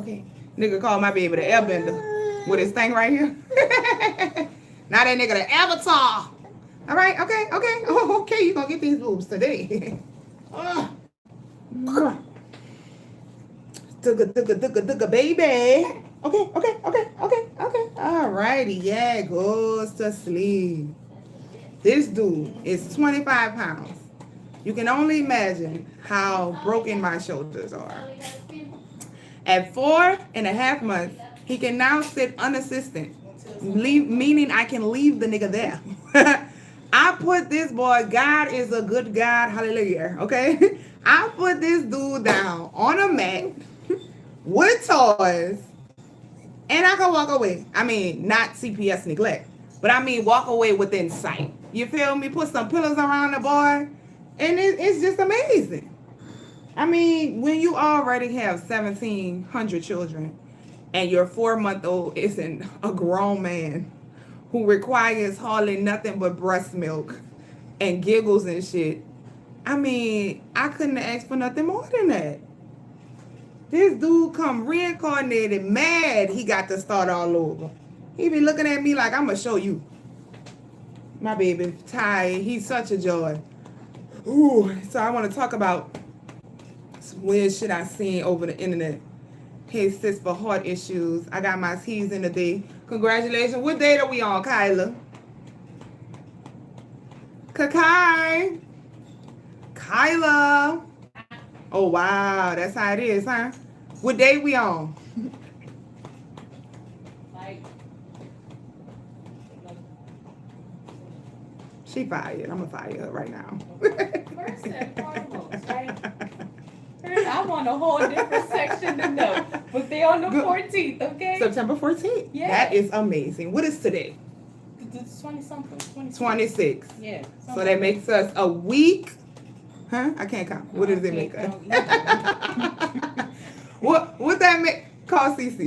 Okay. Nigga called my baby the airbender with his thing right here. Now that nigga the avatar. All right, okay. Oh, okay, you gonna get these boobs today. Tugga, baby. Okay. All righty, yeah, goes to sleep. This dude is 25 pounds. You can only imagine how broken my shoulders are. At 4.5 months, he can now sit unassisted, meaning I can leave the nigga there. I put this boy, God is a good God, hallelujah, okay? I put this dude down on a mat with toys, and I can walk away. I mean, not CPS neglect, but I mean walk away within sight. You feel me? Put some pillows around the boy, and it's just amazing. I mean, when you already have 1,700 children, and your 4-month-old isn't a grown man who requires hardly nothing but breast milk and giggles and shit, I mean, I couldn't ask for nothing more than that. This dude come reincarnated mad he got to start all over. He be looking at me like, I'm going to show you. My baby, Ty, he's such a joy. Ooh, so I want to talk about some weird shit I seen over the internet. Hey, sis, for heart issues. I got my T's in the day. Congratulations. What date are we on, Kyla? Kakai. Kyla. Oh, wow. That's how it is, huh? What day we on? She fired. I'm going to fire her right now. First and foremost, right? I'm on a whole different section to know. But they on the 14th, okay? September 14th? Yeah. That is amazing. What is today? The 20-something. 26. Yeah. So that makes us a week. Huh? I can't count. What does it make us? What that make? Call Cece.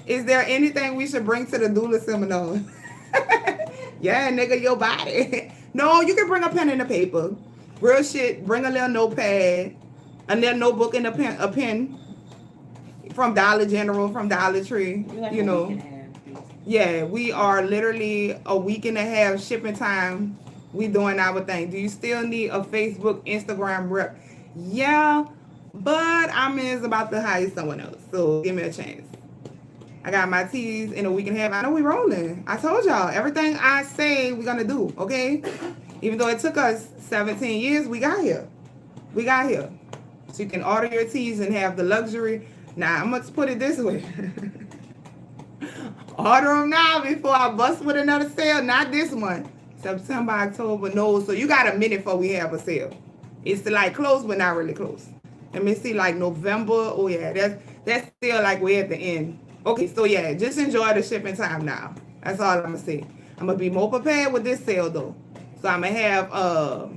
Is there anything we should bring to the doula seminar? Yeah, nigga, your body. No, you can bring a pen and a paper. Real shit. Bring a little notepad, a little notebook, and a pen from Dollar General, from Dollar Tree. Like you know. Yeah, we are literally a week and a half shipping time. We doing our thing. Do you still need a Facebook, Instagram rep? Yeah, but I'm about to hire someone else. So give me a chance. I got my T's in a week and a half. I know we rolling. I told y'all, everything I say we're going to do, okay? Even though it took us 17 years, we got here. We got here. So you can order your T's and have the luxury. Now, I'm going to put it this way. Order them now before I bust with another sale. Not this one. September, October, no. So you got a minute before we have a sale. It's like close, but not really close. Let me see, like November. Oh, yeah, that's still like way at the end. Okay, so yeah, just enjoy the shipping time now. That's all I'm going to say. I'm going to be more prepared with this sale, though. So I'm going to have a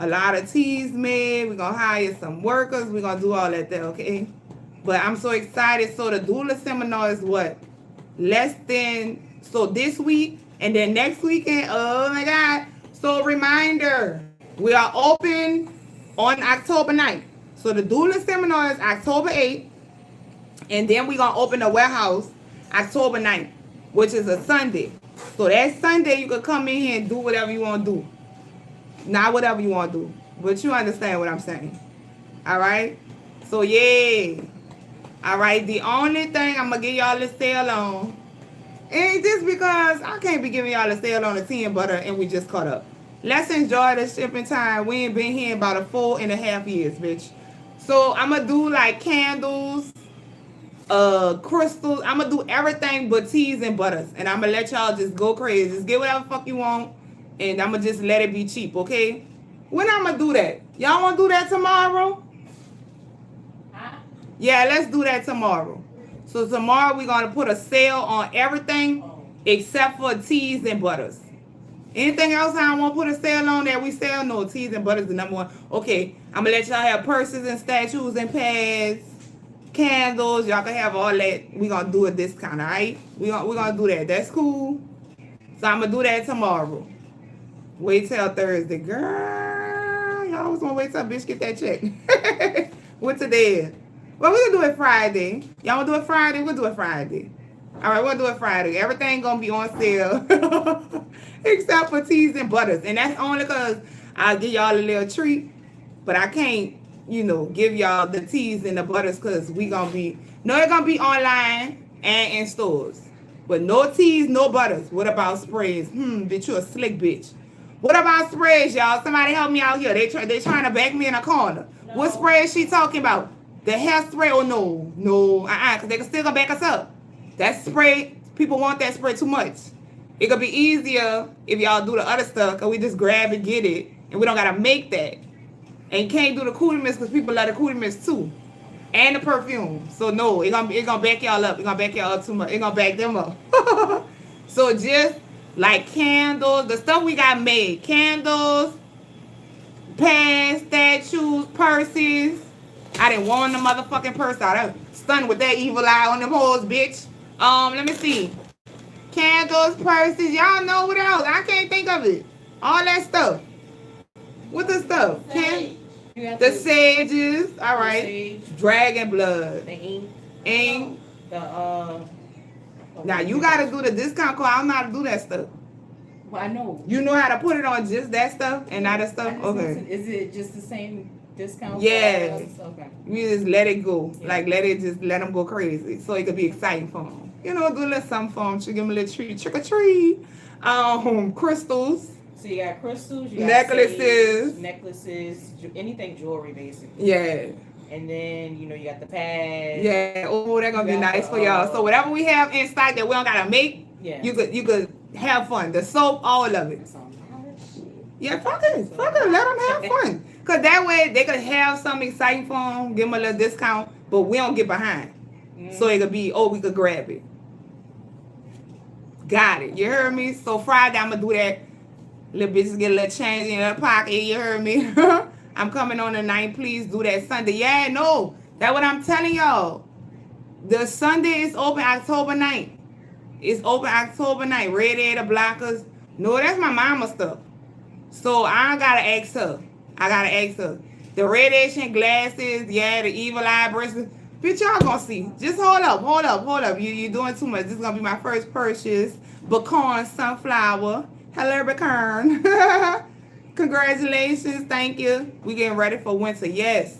lot of teas made. We're going to hire some workers. We're going to do all that there, okay? But I'm so excited. So the doula seminar is what? So this week and then next weekend. Oh, my God. So reminder, we are open on October 9th. So the doula seminar is October 8th. And then we're going to open the warehouse October 9th, which is a Sunday. So that Sunday, you can come in here and do whatever you want to do. Not whatever you want to do, but you understand what I'm saying. All right? So, yeah. All right? The only thing I'm going to give y'all the sale on, and just because I can't be giving y'all a sale on the tea and butter and we just caught up. Let's enjoy the shipping time. We ain't been here in about 4.5 years, bitch. So, I'm going to do like candles, crystals. I'm gonna do everything but teas and butters, and I'm gonna let y'all just go crazy. Just get whatever fuck you want, and I'm gonna just let it be cheap, okay? When I'm gonna do that? Y'all wanna do that tomorrow? Huh? Yeah, let's do that tomorrow. So tomorrow we're gonna put a sale on everything except for teas and butters. Anything else I want to put a sale on that we sell? No, teas and butters the number one. Okay, I'm gonna let y'all have purses and statues and pads. Candles, y'all can have all that. We're gonna do a discount, all right? We're gonna do that. That's cool. So I'm gonna do that tomorrow. Wait till Thursday. Girl, y'all always wanna wait till bitch get that check. What today is? Well, we can do it Friday. Y'all want to do it Friday? We'll do it Friday. All right, we'll do it Friday. Everything going to be on sale except for teas and butters. And that's only because I'll give y'all a little treat. But I can't, give y'all the teas and the butters because we going to be, no, it's going to be online and in stores. But no teas, no butters. What about sprays? Bitch, you a slick bitch. What about sprays, y'all? Somebody help me out here. They trying to back me in a corner. No. What spray is she talking about? The hair spray or no? No, because they can still gonna back us up. That spray, people want that spray too much. It could be easier if y'all do the other stuff because we just grab and get it. And we don't got to make that. And you can't do the cootie mist because people love the cootie mist too. And the perfume. So no, it's gonna back y'all up. It's gonna back y'all up too much. It's gonna back them up. So just like candles, the stuff we got made. Candles, pens, statues, purses. I didn't want the motherfucking purse out. I was stunned with that evil eye on them hoes, bitch. Let me see. Candles, purses. Y'all know what else? I can't think of it. All that stuff. What the stuff? The sages. All right. Sage. Dragon blood. The ink. Ink. Now you gotta do the discount code. I don't know how to do that stuff. Well, I know. You know how to put it on just that stuff and not that stuff? Okay. Is it just the same discount? Yeah. Okay. You just let it go. Yeah. Like let them go crazy. So it could be exciting for them. Do a little something for them. Give them a little treat. Trick or treat. Crystals. So you got crystals, you got necklaces, anything jewelry basically. Yeah. And then, you got the pads. Yeah. Oh, they're going to be nice for y'all. So whatever we have in stock that we don't got to make, you could have fun. The soap, all of it. Yeah, fuck it. Let them have fun. Because that way they could have something exciting for them, give them a little discount, but we don't get behind. So it could be, we could grab it. Got it. You heard me? So Friday, I'm going to do that. Little bitches get a little change in their pocket. You heard me? I'm coming on the 9th. Please do that Sunday. Yeah, no. That's what I'm telling y'all. The Sunday is open October 9th. It's open October 9th. Red Air, the blockers. No, that's my mama stuff. So I got to ask her. The radiation glasses, the evil eye bracelets. Bitch, y'all gonna see. Just hold up. You're doing too much. This is gonna be my first purchase. Pecan sunflower. Hello, Pecan. Congratulations. Thank you. We getting ready for winter. Yes.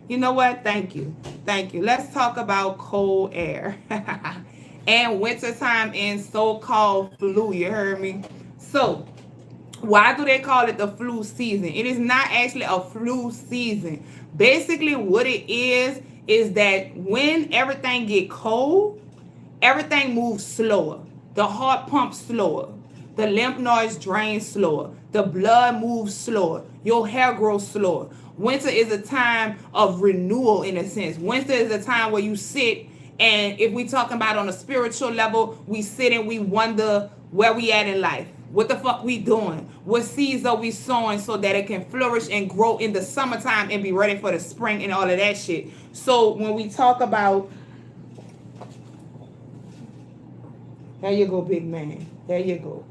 You know what? Thank you. Let's talk about cold air. And wintertime and so-called flu. You heard me? So, why do they call it the flu season? It is not actually a flu season. Basically, what it is that when everything get cold, everything moves slower. The heart pumps slower. The lymph nodes drain slower. The blood moves slower. Your hair grows slower. Winter is a time of renewal in a sense. Winter is a time where you sit, and if we talking about on a spiritual level, we sit and we wonder where we at in life. What the fuck we doing? What seeds are we sowing so that it can flourish and grow in the summertime and be ready for the spring and all of that shit? So when we talk about, there you go, big man. There you go.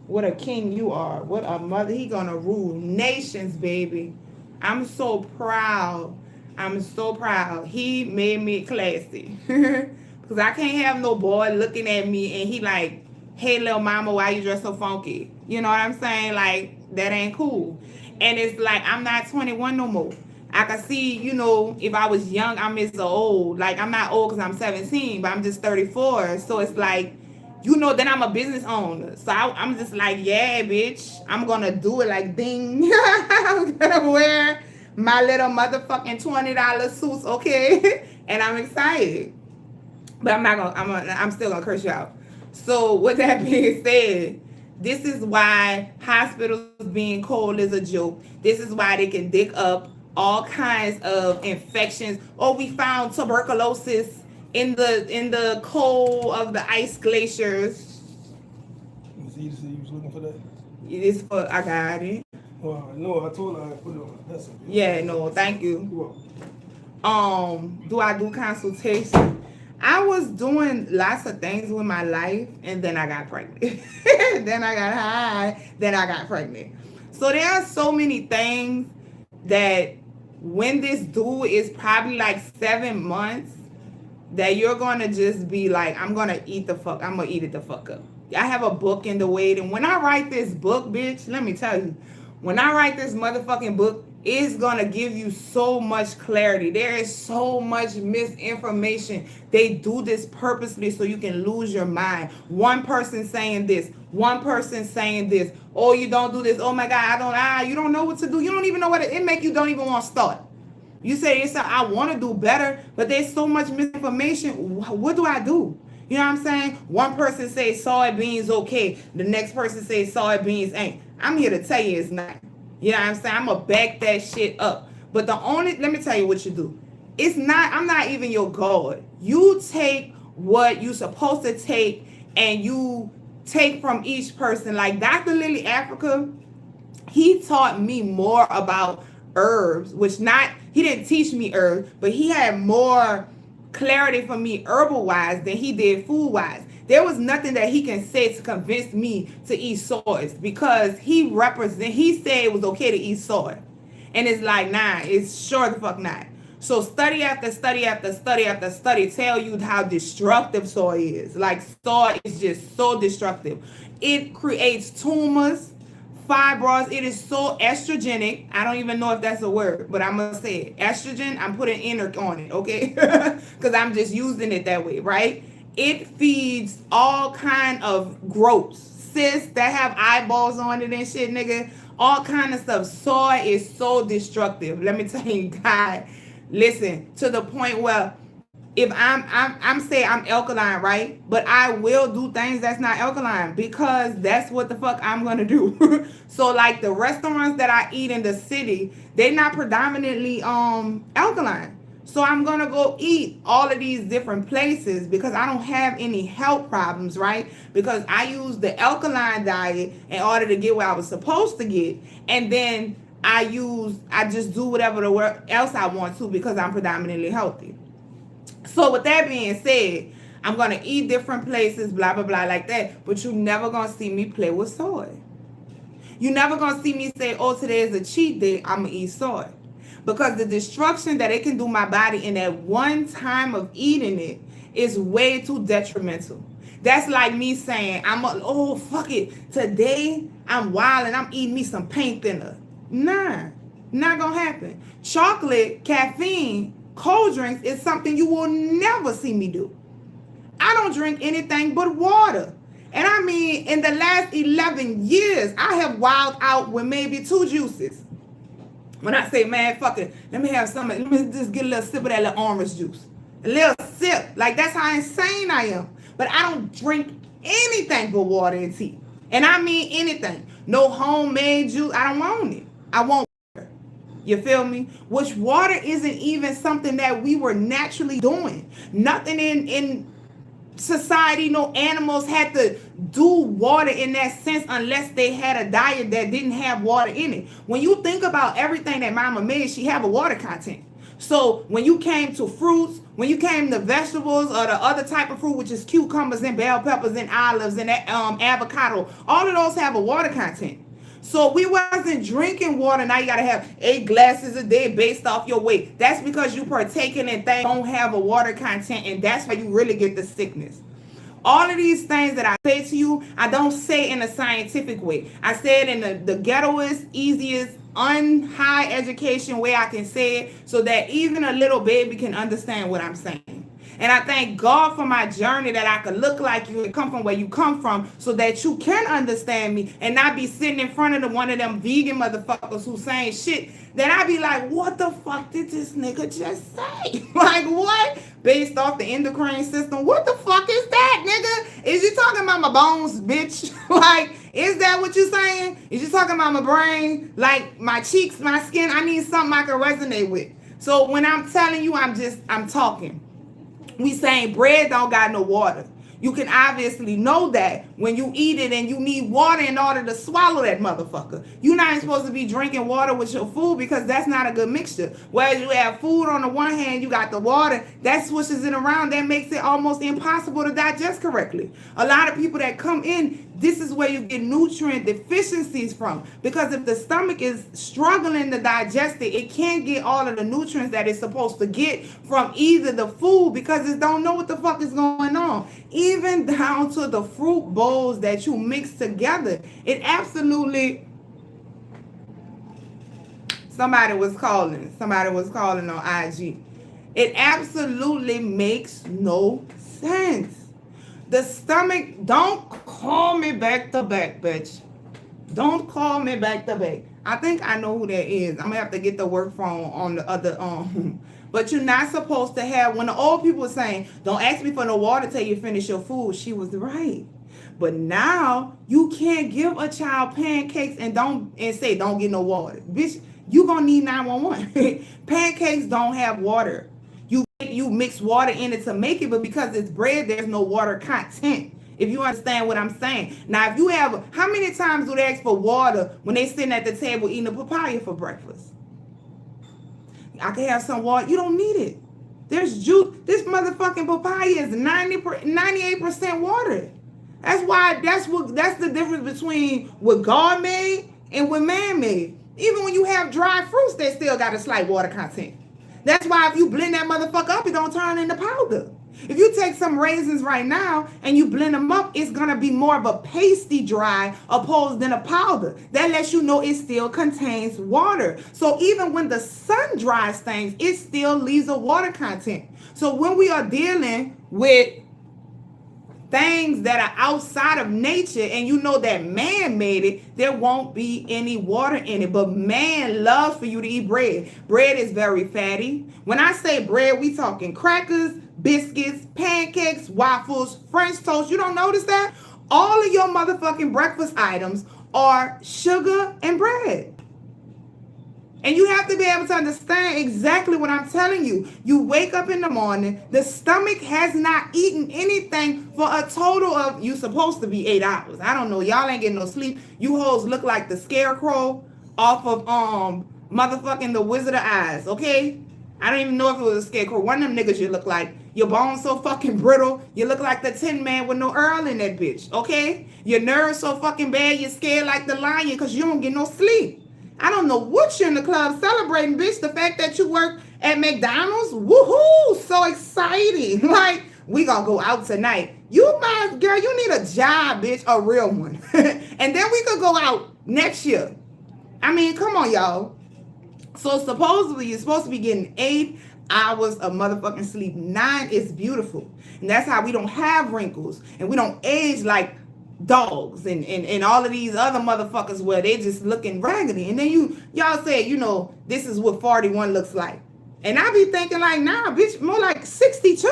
What a king you are. What a mother. He gonna rule nations, baby. I'm so proud. He made me classy. Because I can't have no boy looking at me and he like, hey, little mama, why you dress so funky? You know what I'm saying? Like, that ain't cool. And it's like, I'm not 21 no more. I can see, if I was young, I'm just old. Like, I'm not old because I'm 17, but I'm just 34. So it's like, then I'm a business owner. So I'm just like, yeah, bitch, I'm going to do it like ding. I'm going to wear my little motherfucking $20 suits, okay? And I'm excited. But I'm still going to curse you out. So with that being said, this is why hospitals being cold is a joke. This is why they can dig up all kinds of infections. Oh, we found tuberculosis in the cold of the ice glaciers. You was looking for that? It is for, I got it. Well, no, I told her I put it on. That's it. Yeah, no, thank you. You're welcome. Do I do consultation? I was doing lots of things with my life, and then I got pregnant. Then I got high, then I got pregnant. So there are so many things that when this due is probably like 7 months, that you're gonna just be like, I'm gonna eat it the fuck up. I have a book in the waiting. When I write this book, bitch, let me tell you, when I write this motherfucking book, it's gonna give you so much clarity. There is so much misinformation. They do this purposely so you can lose your mind. One person saying this, one person saying this. Oh, you don't do this. Oh my God, you don't know what to do. You don't even know what it make you don't even want to start. You say yourself, I want to do better, but there's so much misinformation. What do I do? You know what I'm saying? One person says soybeans okay. The next person says soybeans ain't. I'm here to tell you it's not. You know what I'm saying? I'm going to back that shit up. But let me tell you what you do. I'm not even your God. You take what you're supposed to take and you take from each person. Like Dr. Lily Africa, he taught me more about herbs, he didn't teach me herbs, but he had more clarity for me herbal wise than he did food wise. There was nothing that he can say to convince me to eat soy, because he said it was okay to eat soy. And it's like, nah, it's sure the fuck not. So study after study after study after study tell you how destructive soy is. Like soy is just so destructive. It creates tumors, fibroids. It is so estrogenic. I don't even know if that's a word, but I'm gonna say it. Estrogen, I'm putting inner on it, okay? Because I'm just using it that way, right? It feeds all kind of growths, cysts that have eyeballs on it and shit, nigga. All kind of stuff. Soy is so destructive. Let me tell you, God, listen, to the point where if I'm saying I'm alkaline, right? But I will do things that's not alkaline because that's what the fuck I'm gonna do. So like the restaurants that I eat in the city, they're not predominantly alkaline. So I'm gonna go eat all of these different places because I don't have any health problems, right? Because I use the alkaline diet in order to get what I was supposed to get, and then I just do whatever else I want to because I'm predominantly healthy. So with that being said, I'm going to eat different places, blah, blah, blah, like that. But you're never going to see me play with soy. You're never going to see me say, oh, today is a cheat day, I'm going to eat soy. Because the destruction that it can do my body in that one time of eating it is way too detrimental. That's like me saying, oh, fuck it. Today, I'm wild and I'm eating me some paint thinner. Nah, not going to happen. Chocolate, caffeine, cold drinks is something you will never see me do. I don't drink anything but water. And I mean, in the last 11 years, I have wilded out with maybe 2 juices. When I say, man, fuck it, let me have some, let me just get a little sip of that little orange juice. A little sip. Like, that's how insane I am. But I don't drink anything but water and tea. And I mean anything. No homemade juice. I don't want it. I want water. You feel me? Which water isn't even something that we were naturally doing. Nothing in society, no animals had to do water in that sense unless they had a diet that didn't have water in it. When you think about everything that mama made, she have a water content. So when you came to fruits, when you came to vegetables or the other type of fruit, which is cucumbers and bell peppers and olives and avocado, all of those have a water content. So we wasn't drinking water. Now you got to have 8 glasses a day based off your weight. That's because you partaking in things don't have a water content, and that's why you really get the sickness. All of these things that I say to you, I don't say in a scientific way. I say it in the ghettoest, easiest, high education way I can say it so that even a little baby can understand what I'm saying. And I thank God for my journey that I could look like you and come from where you come from so that you can understand me and not be sitting in front of one of them vegan motherfuckers who saying shit that I be like, what the fuck did this nigga just say? Like, what? Based off the endocrine system, what the fuck is that, nigga? Is you talking about my bones, bitch? Like, is that what you saying? Is you talking about my brain? Like, my cheeks, my skin? I need something I can resonate with. So when I'm telling you, I'm talking. We saying bread don't got no water. You can obviously know that when you eat it and you need water in order to swallow that motherfucker. You're not supposed to be drinking water with your food because that's not a good mixture. Whereas you have food on the one hand, you got the water, that swishes it around, that makes it almost impossible to digest correctly. A lot of people that come in, this is where you get nutrient deficiencies from. Because if the stomach is struggling to digest it, it can't get all of the nutrients that it's supposed to get from either the food because it don't know what the fuck is going on. Even down to the fruit bowls that you mix together. It absolutely... Somebody was calling on IG. It absolutely makes no sense. The stomach, don't call me back to back, bitch. Don't call me back to back. I think I know who that is. I'm gonna have to get the work phone on the other But you're not supposed to have, when the old people were saying, don't ask me for no water till you finish your food, she was right. But now you can't give a child pancakes and say don't get no water. Bitch, you gonna need 911. Pancakes don't have water. You mix water in it to make it, but because it's bread, there's no water content. If you understand what I'm saying. Now, if you have, how many times do they ask for water when they sitting at the table eating a papaya for breakfast? I can have some water. You don't need it. There's juice. This motherfucking papaya is 98% water. That's the difference between what God made and what man made. Even when you have dry fruits, they still got a slight water content. That's why if you blend that motherfucker up, it don't turn into powder. If you take some raisins right now and you blend them up, it's going to be more of a pasty dry opposed than a powder. That lets you know it still contains water. So even when the sun dries things, it still leaves a water content. So when we are dealing with things that are outside of nature and you know that man made it, there won't be any water in it. But man loves for you to eat bread. Bread is very fatty. When I say bread, we talking crackers, biscuits, pancakes, waffles, French toast. You don't notice that? All of your motherfucking breakfast items are sugar and bread. And you have to be able to understand exactly what I'm telling you. You wake up in the morning, the stomach has not eaten anything for a total of, you supposed to be 8 hours. I don't know. Y'all ain't getting no sleep. You hoes look like the scarecrow off of motherfucking The Wizard of Oz, okay? I don't even know if it was a scarecrow. One of them niggas you look like. Your bones so fucking brittle. You look like the Tin Man with no Earl in that bitch, okay? Your nerves so fucking bad, you're scared like the lion because you don't get no sleep. I don't know what you're in the club celebrating, bitch. The fact that you work at McDonald's, woohoo, so exciting. Like, we gonna go out tonight. Girl, you need a job, bitch, a real one. And then we could go out next year. I mean, come on, y'all. So supposedly you're supposed to be getting 8 hours of motherfucking sleep. 9 is beautiful. And that's how we don't have wrinkles. And we don't age like dogs and all of these other motherfuckers where they just looking raggedy. And then y'all say, this is what 41 looks like. And I be thinking like, nah, bitch, more like 62.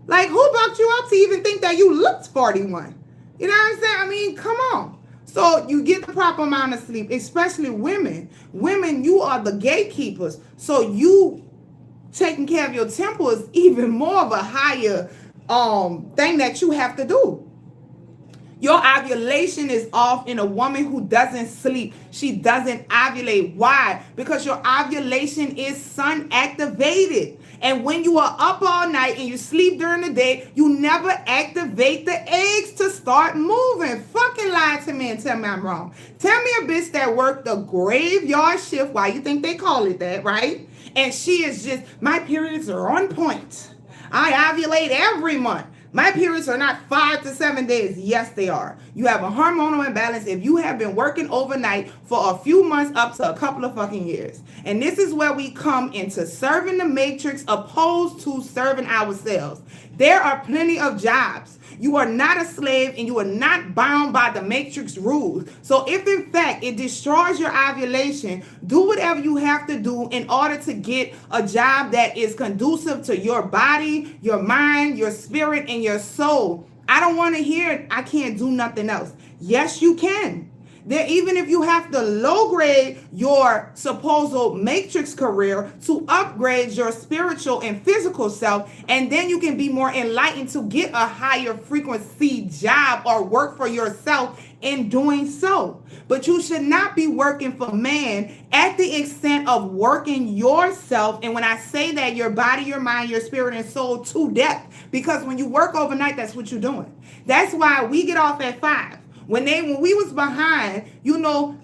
Like, who bucked you up to even think that you looked 41? You know what I'm saying? I mean, come on. So you get the proper amount of sleep, especially women. Women, you are the gatekeepers. So you taking care of your temple is even more of a higher thing that you have to do. Your ovulation is off in a woman who doesn't sleep. She doesn't ovulate. Why? Because your ovulation is sun activated. And when you are up all night and you sleep during the day, you never activate the eggs to start moving. Fucking lie to me and tell me I'm wrong. Tell me a bitch that worked a graveyard shift. Why you think they call it that, right? And she is just, my periods are on point. I ovulate every month. My periods are not 5 to 7 days. Yes, they are. You have a hormonal imbalance if you have been working overnight for a few months up to a couple of fucking years. And this is where we come into serving the matrix opposed to serving ourselves. There are plenty of jobs. You are not a slave and you are not bound by the matrix rules. So if in fact it destroys your ovulation, do whatever you have to do in order to get a job that is conducive to your body, your mind, your spirit, and your soul. I don't want to hear it. I can't do nothing else. Yes, you can. Even if you have to low grade your supposed matrix career to upgrade your spiritual and physical self, and then you can be more enlightened to get a higher frequency job or work for yourself in doing so. But you should not be working for man at the extent of working yourself. And when I say that, your body, your mind, your spirit, and soul to death, because when you work overnight, that's what you're doing. That's why we get off at 5. When we was behind,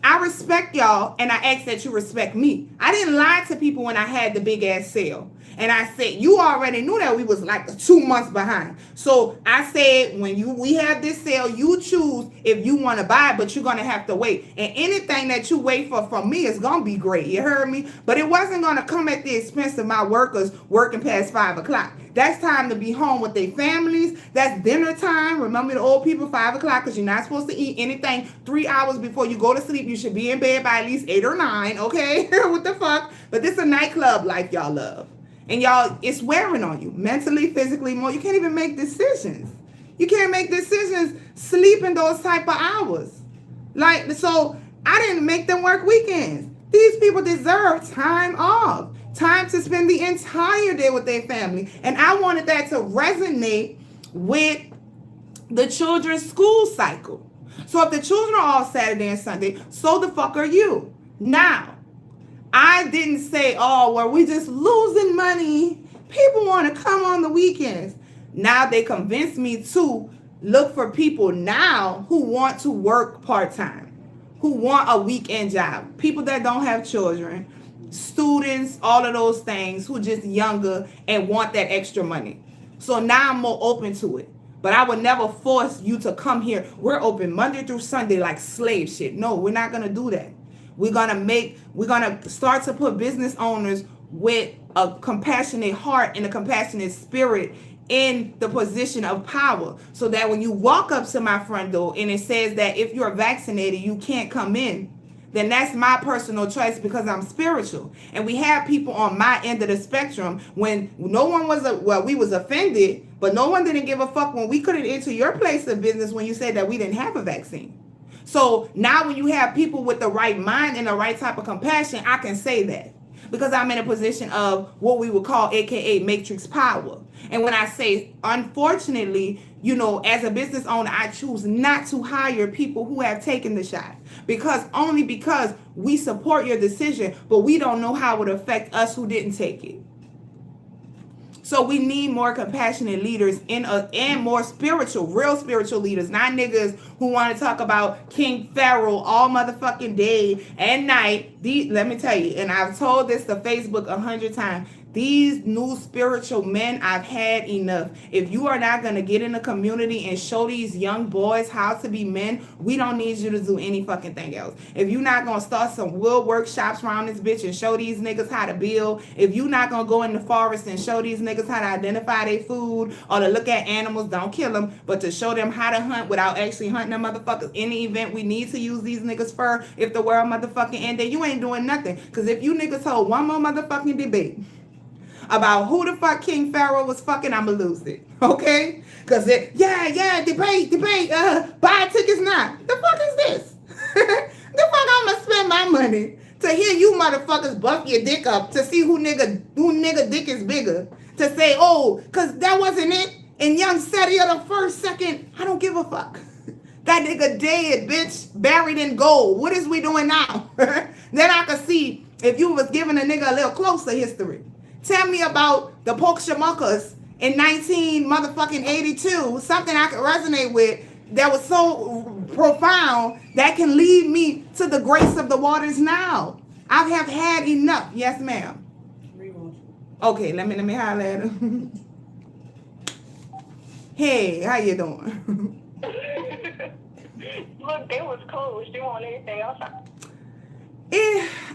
I respect y'all, and I ask that you respect me. I didn't lie to people when I had the big ass sale. And I said, you already knew that we was like 2 months behind. So I said, when we have this sale, you choose if you want to buy it, but you're going to have to wait. And anything that you wait for from me is going to be great. You heard me? But it wasn't going to come at the expense of my workers working past 5 o'clock. That's time to be home with their families. That's dinner time. Remember the old people, 5 o'clock, because you're not supposed to eat anything 3 hours before you go to sleep. You should be in bed by at least 8 or 9, okay? What the fuck? But this is a nightclub life y'all love. And y'all, it's wearing on you mentally, physically, more. You can't even make decisions. You can't make decisions sleeping those type of hours. So I didn't make them work weekends. These people deserve time off, time to spend the entire day with their family. And I wanted that to resonate with the children's school cycle. So if the children are all Saturday and Sunday, so the fuck are you? Now, I didn't say, we just losing money. People want to come on the weekends. Now they convinced me to look for people now who want to work part-time, who want a weekend job, people that don't have children, students, all of those things, who just younger and want that extra money. So now I'm more open to it. But I would never force you to come here. We're open Monday through Sunday like slave shit. No, we're not going to do that. We're going to start to put business owners with a compassionate heart and a compassionate spirit in the position of power, so that when you walk up to my front door and it says that if you're vaccinated, you can't come in, then that's my personal choice because I'm spiritual. And we have people on my end of the spectrum when no one was, we was offended, but no one didn't give a fuck when we couldn't enter your place of business when you said that we didn't have a vaccine. So now when you have people with the right mind and the right type of compassion, I can say that because I'm in a position of what we would call AKA matrix power. And when I say, unfortunately, as a business owner, I choose not to hire people who have taken the shot because we support your decision, but we don't know how it would affect us who didn't take it. So we need more compassionate leaders and more spiritual, real spiritual leaders, not niggas who want to talk about King Pharaoh all motherfucking day and night. Let me tell you, and I've told this to Facebook 100 times, these new spiritual men, I've had enough. If you are not going to get in the community and show these young boys how to be men, we don't need you to do any fucking thing else. If you're not going to start some wood workshops around this bitch and show these niggas how to build, if you're not going to go in the forest and show these niggas how to identify their food or to look at animals, don't kill them, but to show them how to hunt without actually hunting them motherfuckers. In the event we need to use these niggas' fur if the world motherfucking ended, you ain't doing nothing. Because if you niggas hold one more motherfucking debate about who the fuck King Pharaoh was fucking, I'ma lose it. Okay? Because debate, buy tickets now. The fuck is this? The fuck I'ma spend my money to hear you motherfuckers buff your dick up to see who nigga dick is bigger. To say, because that wasn't it. And young Seti of the first, second, I don't give a fuck. That nigga dead, bitch, buried in gold. What is we doing now? Then I could see if you was giving a nigga a little closer history. Tell me about the Pokeshamukas in 1982, something I could resonate with that was so profound that can lead me to the grace of the waters now. I have had enough. Yes, ma'am. Okay, let me holler at her. Hey, how you doing? Look, they was cool. You want anything else?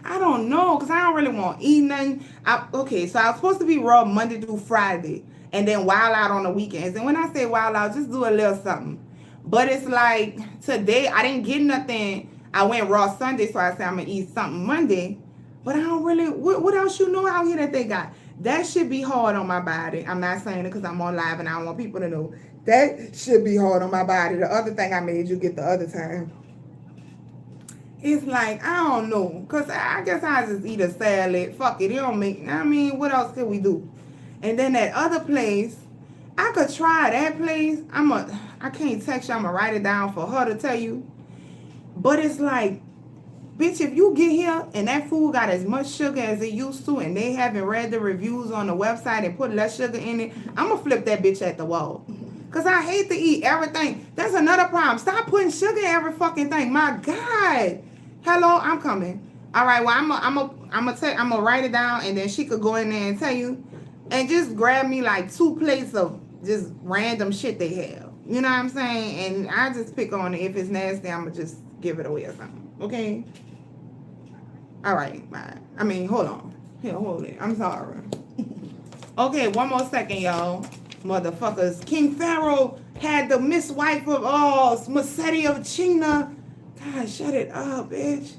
I don't know, because I don't really want to eat nothing. So I was supposed to be raw Monday through Friday and then wild out on the weekends. And when I say wild out, just do a little something. But it's like today, I didn't get nothing. I went raw Sunday, so I said I'm going to eat something Monday. But I don't really, what else you know out here that they got? That should be hard on my body. I'm not saying it because I'm on live and I don't want people to know. That should be hard on my body. The other thing I made you get the other time. it's like, I don't know. Because I guess I just eat a salad. Fuck it. It don't make, I mean, what else could we do? And then that other place, I could try that place. I can't text you. I'm going to write it down for her to tell you. But it's like, bitch, if you get here and that food got as much sugar as it used to and they haven't read the reviews on the website and put less sugar in it, I'm going to flip that bitch at the wall. Because I hate to eat everything. That's another problem. Stop putting sugar in every fucking thing. My God. Hello, I'm coming. All right, well, I'm gonna write it down and then she could go in there and tell you. And just grab me like 2 plates of just random shit they have. You know what I'm saying? And I just pick on it. If it's nasty, I'm going to just give it away or something. Okay? All right, bye. I mean, hold on. Here, hold it. I'm sorry. Okay, one more second, y'all. Motherfuckers. King Pharaoh had the Miss Wife of Massetti of China. God, shut it up, bitch.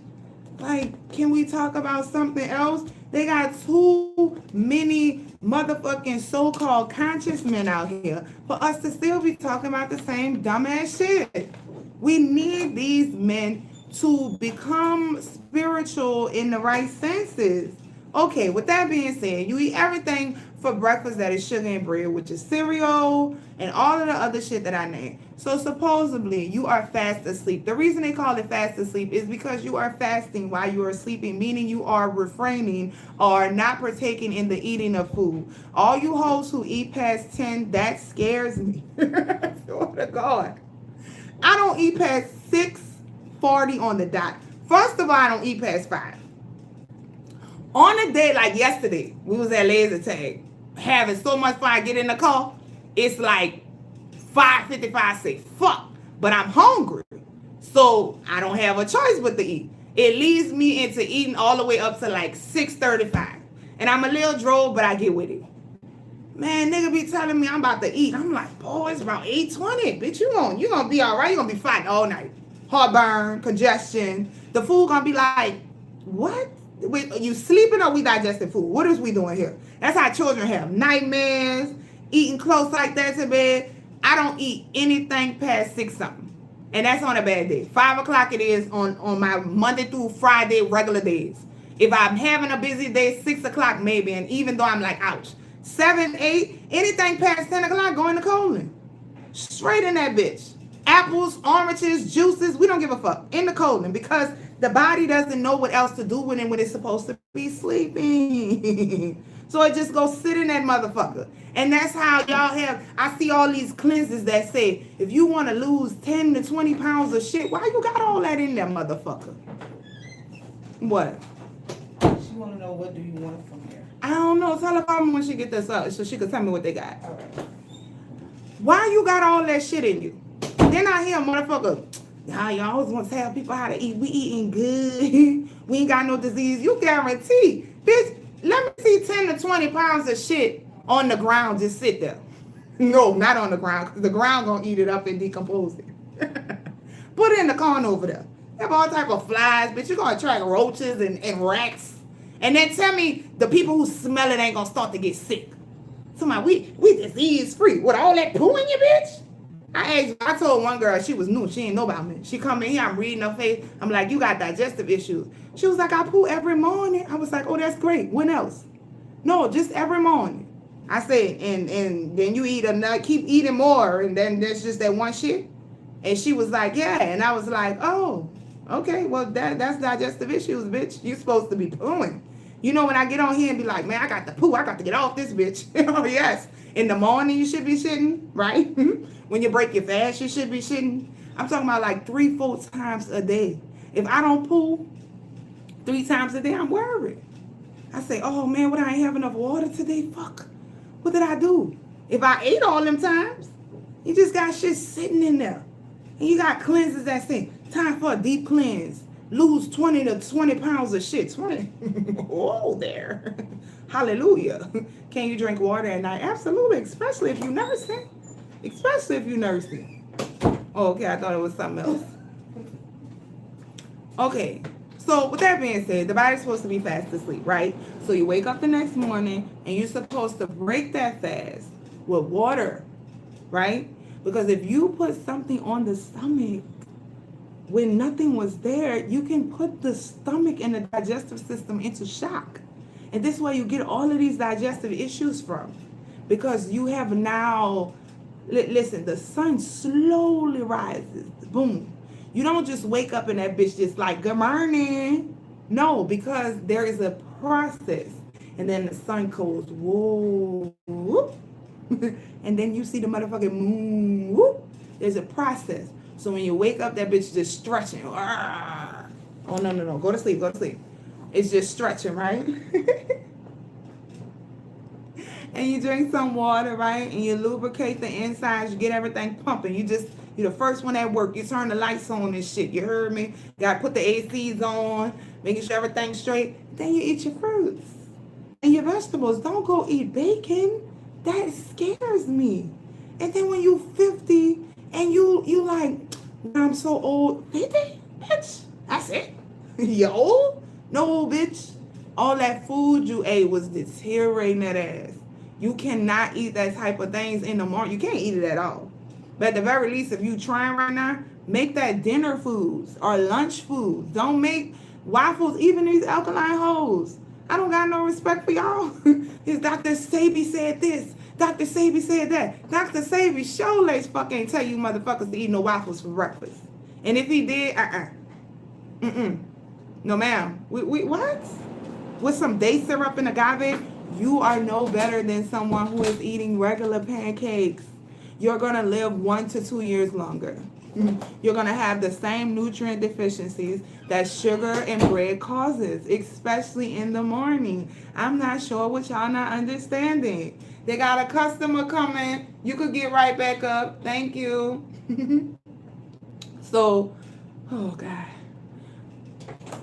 Like, can we talk about something else? They got too many motherfucking so-called conscious men out here for us to still be talking about the same dumbass shit. We need these men to become spiritual in the right senses. Okay, with that being said, you eat everything for breakfast that is sugar and bread, which is cereal and all of the other shit that I named. So supposedly you are fast asleep. The reason they call it fast asleep is because you are fasting while you are sleeping, meaning you are refraining or not partaking in the eating of food. All you hoes who eat past 10, that scares me. Oh my God. I don't eat past 6:40 on the dot. First of all, I don't eat past 5. On a day like yesterday, we was at laser tag, having so much fun. I get in the car, it's like 5:55. Say fuck, but I'm hungry, so I don't have a choice but to eat. It leads me into eating all the way up to like 6:35, and I'm a little droll, but I get with it. Man, nigga be telling me I'm about to eat. I'm like, boy, it's about 8:20. Bitch, you gonna be all right. You gonna be fighting all night. Heartburn, congestion. The food gonna be like, what? You sleeping or we digesting food? What is we doing here? That's how children have nightmares, eating close like that to bed. I don't eat anything past 6 something. And that's on a bad day. 5 o'clock it is on my Monday through Friday regular days. If I'm having a busy day, 6 o'clock maybe. And even though I'm like, ouch. 7, 8, anything past 10 o'clock, go in the colon. Straight in that bitch. Apples, oranges, juices, we don't give a fuck. In the colon, because the body doesn't know what else to do with it when it's supposed to be sleeping. So it just goes sit in that motherfucker. And that's how y'all have, I see all these cleanses that say, if you want to lose 10 to 20 pounds of shit, why you got all that in there, motherfucker? What? She want to know, what do you want from here? I don't know. Tell her mama when she get this up so she can tell me what they got. All right. Why you got all that shit in you? Then I hear motherfucker, y'all always want to tell people how to eat. We eating good. We ain't got no disease. You guarantee. Bitch, let me see 10 to 20 pounds of shit on the ground just sit there. No, not on the ground, because the ground gonna eat it up and decompose it. Put it in the corn over there. They have all type of flies, bitch. You're gonna attract roaches and rats. And then tell me the people who smell it ain't gonna start to get sick. Somebody, we disease free with all that poo in you, bitch. I told one girl, she was new, she didn't know about me. She come in here, I'm reading her face. I'm like, you got digestive issues. She was like, I poo every morning. I was like, oh, that's great. When else? No, just every morning. I said, and then you eat enough, keep eating more, and then there's just that one shit. And she was like, yeah. And I was like, oh, okay, well, that's digestive issues, bitch. You're supposed to be pooing. You know, when I get on here and be like, man, I got to poo. I got to get off this bitch. Oh, yes. In the morning, you should be shitting, right? When you break your fast, you should be shitting. I'm talking about like 3-4 times a day. If I don't poo 3 times a day, I'm worried. I say, oh, man, what, I ain't have enough water today? Fuck. What did I do? If I ate all them times, you just got shit sitting in there. And you got cleanses that say, time for a deep cleanse. Lose 20 to 20 pounds of shit. 20. Whoa there. Hallelujah. Can you drink water at night? Absolutely. Especially if you're nursing. Especially if you're nursing. Oh, okay. I thought it was something else. Okay. So with that being said, the body's supposed to be fast asleep, right? So you wake up the next morning and you're supposed to break that fast with water, right? Because if you put something on the stomach, when nothing was there, you can put the stomach and the digestive system into shock. And this is where you get all of these digestive issues from. Because you have now, listen, the sun slowly rises. Boom. You don't just wake up and that bitch just like, good morning. No, because there is a process. And then the sun goes, whoa. Whoop. And then you see the motherfucking moon. Whoop. There's a process. So when you wake up, that bitch just stretching. Oh, no. Go to sleep. It's just stretching, right? And you drink some water, right? And you lubricate the insides. You get everything pumping. You're the first one at work. You turn the lights on and shit. You heard me? Got to put the ACs on, making sure everything's straight. Then you eat your fruits and your vegetables. Don't go eat bacon. That scares me. And then when you 50 and you like, I'm so old. 50? Bitch, that's it. You old? No, bitch. All that food you ate was deteriorating that ass. You cannot eat that type of things in the morning. You can't eat it at all. But at the very least, if you trying right now, make that dinner foods or lunch foods. Don't make waffles, even these alkaline hoes. I don't got no respect for y'all. His Dr. Sabi said this. Dr. Sabi said that. Dr. Sabi sure as fuck ain't tell you motherfuckers to eat no waffles for breakfast. And if he did, no ma'am. We what? With some date syrup and agave, you are no better than someone who is eating regular pancakes. You're gonna live 1 to 2 years longer. You're gonna have the same nutrient deficiencies that sugar and bread causes, especially in the morning. I'm not sure what y'all not understanding. They got a customer coming. You could get right back up. Thank you. So, oh God.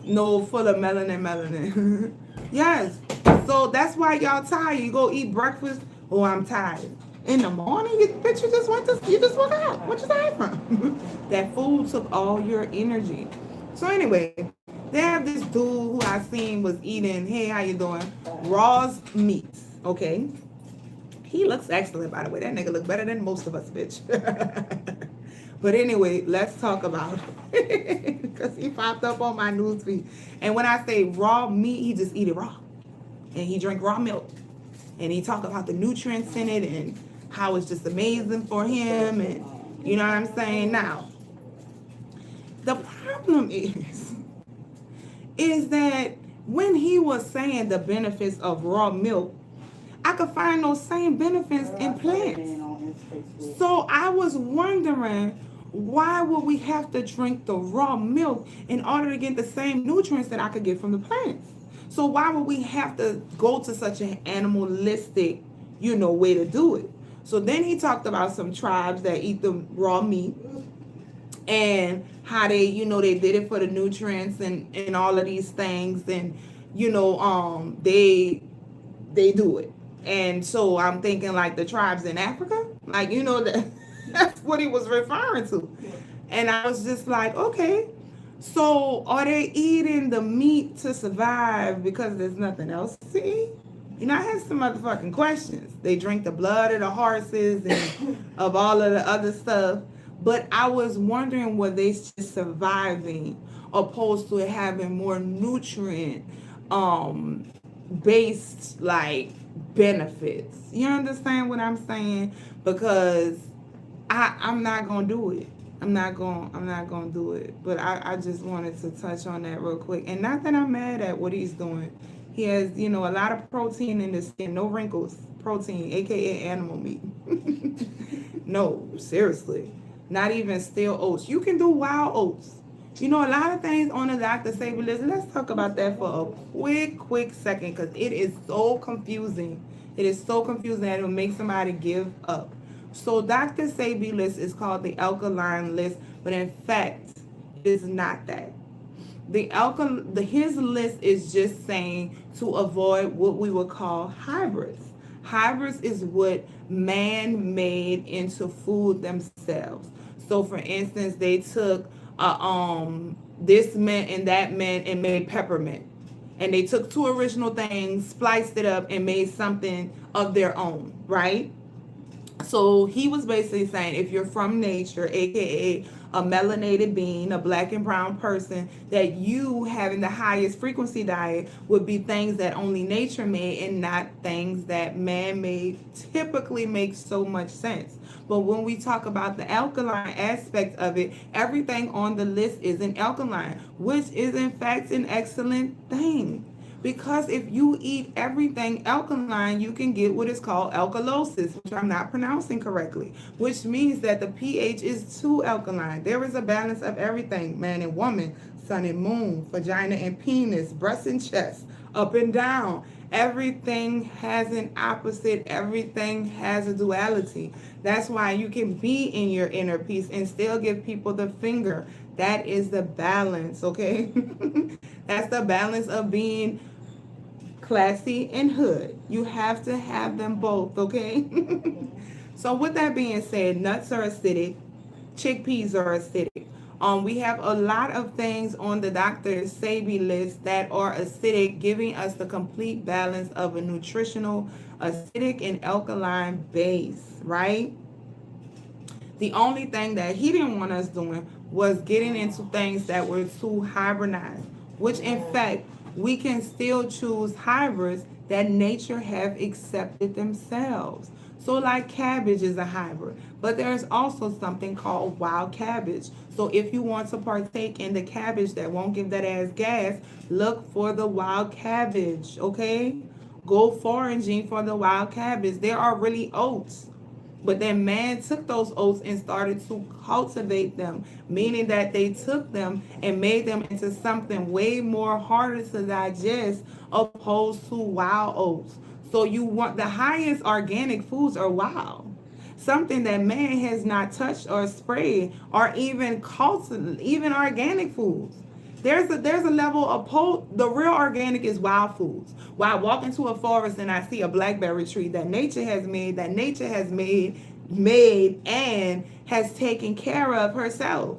No, full of melanin. Yes. So that's why y'all tired. You go eat breakfast. Oh, I'm tired. In the morning, you just woke up. What you tired from? That food took all your energy. So anyway, they have this dude who I seen was eating, hey, how you doing? Raw meats, okay? He looks excellent, by the way. That nigga look better than most of us, bitch. But anyway, let's talk about it. Because he popped up on my newsfeed. And when I say raw meat, he just eat it raw. And he drink raw milk. And he talk about the nutrients in it and how it's just amazing for him. And you know what I'm saying? Now, the problem is that when he was saying the benefits of raw milk, I could find those same benefits in plants. So I was wondering, why would we have to drink the raw milk in order to get the same nutrients that I could get from the plants? So why would we have to go to such an animalistic, way to do it? So then he talked about some tribes that eat the raw meat and how they, they did it for the nutrients and all of these things. And, they do it. And so I'm thinking like the tribes in Africa, like, that's what he was referring to. And I was just like, okay, so are they eating the meat to survive because there's nothing else to eat? I had some motherfucking questions. They drink the blood of the horses and of all of the other stuff. But I was wondering, were they just surviving opposed to having more nutrient based like benefits? You understand what I'm saying? Because I'm not gonna do it. I'm not gonna do it. But I just wanted to touch on that real quick. And not that I'm mad at what he's doing. He has, a lot of protein in his skin, no wrinkles, protein, aka animal meat. No, seriously. Not even steel oats. You can do wild oats. A lot of things on the Dr. Sabi list. Let's talk about that for a quick second, because it is so confusing. It is so confusing that it'll make somebody give up. So Dr. Sabi list is called the alkaline list, but in fact, it is not that. His list is just saying to avoid what we would call hybrids. Hybrids is what man made into food themselves. So for instance, they took this mint and that mint and made peppermint. And they took two original things, spliced it up, and made something of their own, right? So he was basically saying, if you're from nature, aka a melanated being, a black and brown person, that you having the highest frequency diet would be things that only nature made and not things that man made typically makes so much sense. But when we talk about the alkaline aspect of it, everything on the list isn't alkaline, which is in fact an excellent thing. Because if you eat everything alkaline, you can get what is called alkalosis, which I'm not pronouncing correctly, which means that the pH is too alkaline. There is a balance of everything, man and woman, sun and moon, vagina and penis, breast and chest, up and down. Everything has an opposite. Everything has a duality. That's why you can be in your inner peace and still give people the finger. That is the balance, okay? That's the balance of being classy and hood. You have to have them both, okay? So with that being said, nuts are acidic, chickpeas are acidic. We have a lot of things on the doctor's SABI list that are acidic, giving us the complete balance of a nutritional acidic and alkaline base, right? The only thing that he didn't want us doing was getting into things that were too hybridized, which in fact, we can still choose hybrids that nature have accepted themselves. So like cabbage is a hybrid, but there's also something called wild cabbage. So if you want to partake in the cabbage that won't give that ass gas, look for the wild cabbage, okay? Go foraging for the wild cabbage. There are really oats. But then man took those oats and started to cultivate them, meaning that they took them and made them into something way more harder to digest opposed to wild oats. So you want the highest organic foods are wild. Something that man has not touched or sprayed or even cultivated, even organic foods. There's a level of the real organic is wild foods. When I walk into a forest and I see a blackberry tree that nature has made and has taken care of herself.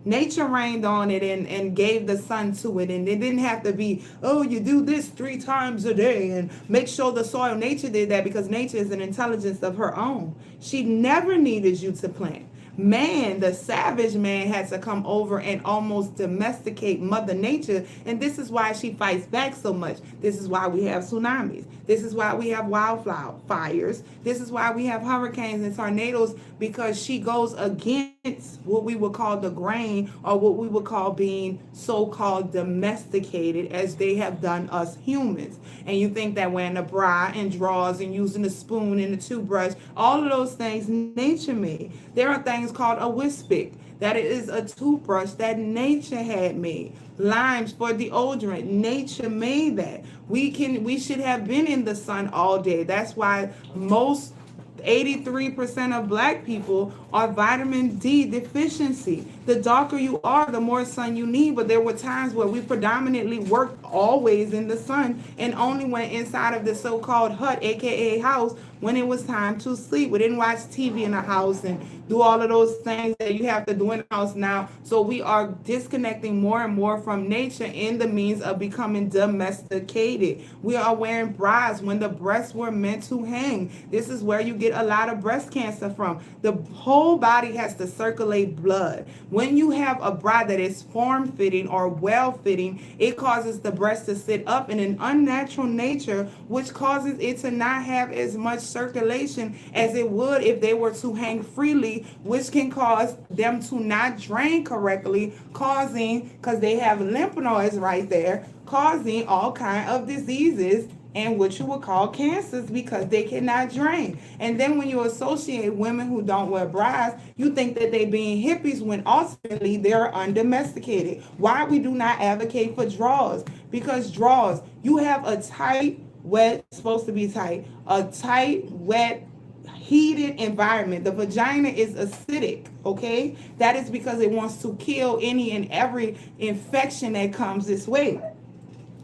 Nature rained on it and gave the sun to it, and it didn't have to be, oh, you do this 3 times a day and make sure the soil. Nature did that because nature is an intelligence of her own. She never needed you to plant. Man, the savage man, had to come over and almost domesticate Mother Nature, and this is why she fights back so much. This is why we have tsunamis. This is why we have wildfires. This is why we have hurricanes and tornadoes, because she goes against what we would call the grain, or what we would call being so-called domesticated, as they have done us humans. And you think that wearing a bra and drawers and using a spoon and a toothbrush, all of those things nature made. There are things called a whispic, that it is a toothbrush that nature had made. Limes for deodorant, nature made that. We should have been in the sun all day. That's why most 83% of black people are vitamin D deficiency. The darker you are, the more sun you need. But there were times where we predominantly worked always in the sun and only went inside of the so-called hut, aka house, when it was time to sleep. We didn't watch TV in the house and do all of those things that you have to do in the house now. So we are disconnecting more and more from nature in the means of becoming domesticated. We are wearing bras when the breasts were meant to hang. This is where you get a lot of breast cancer from. The whole body has to circulate blood. When you have a bra that is form-fitting or well-fitting, it causes the breast to sit up in an unnatural nature, which causes it to not have as much circulation as it would if they were to hang freely, which can cause them to not drain correctly, causing, because they have lymph nodes right there, causing all kind of diseases and what you would call cancers, because they cannot drain. And then when you associate women who don't wear bras, you think that they being hippies when ultimately they're undomesticated. Why we do not advocate for drawers? Because drawers, you have a tight, wet, supposed to be tight, a tight, wet, heated environment. The vagina is acidic, okay? That is because it wants to kill any and every infection that comes this way.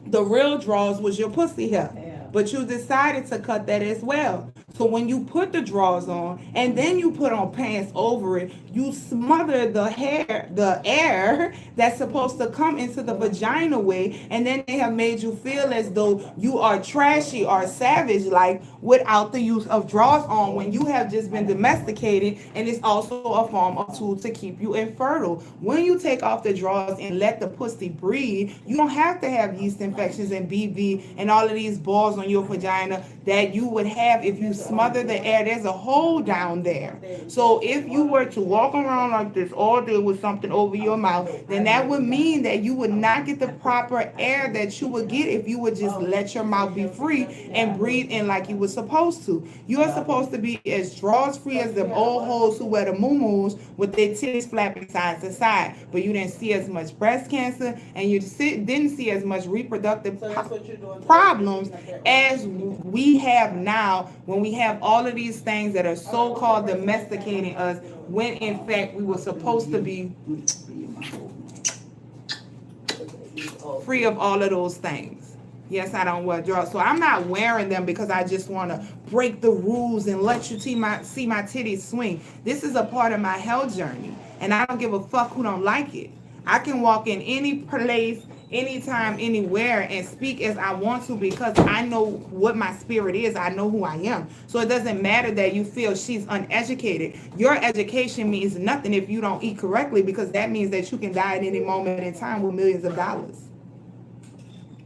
The real draws was your pussy hair, but you decided to cut that as well. So when you put the drawers on and then you put on pants over it, you smother the air that's supposed to come into the vagina way, and then they have made you feel as though you are trashy or savage like without the use of drawers on, when you have just been domesticated, and it's also a form of tool to keep you infertile. When you take off the drawers and let the pussy breathe, you don't have to have yeast infections and BV and all of these balls on your vagina that you would have if you smother the air. There's a hole down there. So if you were to walk around like this all day with something over your mouth, then that would mean that you would not get the proper air that you would get if you would just let your mouth be free and breathe in like you were supposed to. You are supposed to be as drawers free as them old hoes who wear the moo-moos with their titties flapping side to side. But you didn't see as much breast cancer, and you didn't see as much reproductive problems as we have now, when we have all of these things that are so-called domesticating us, when in fact we were supposed to be free of all of those things. Yes, I don't wear drawers. So I'm not wearing them because I just want to break the rules and let you see my titties swing. This is a part of my health journey, and I don't give a fuck who don't like it. I can walk in any place, anytime, anywhere, and speak as I want to, because I know what my spirit is. I know who I am. So it doesn't matter that you feel she's uneducated. Your education means nothing if you don't eat correctly, because that means that you can die at any moment in time with millions of dollars.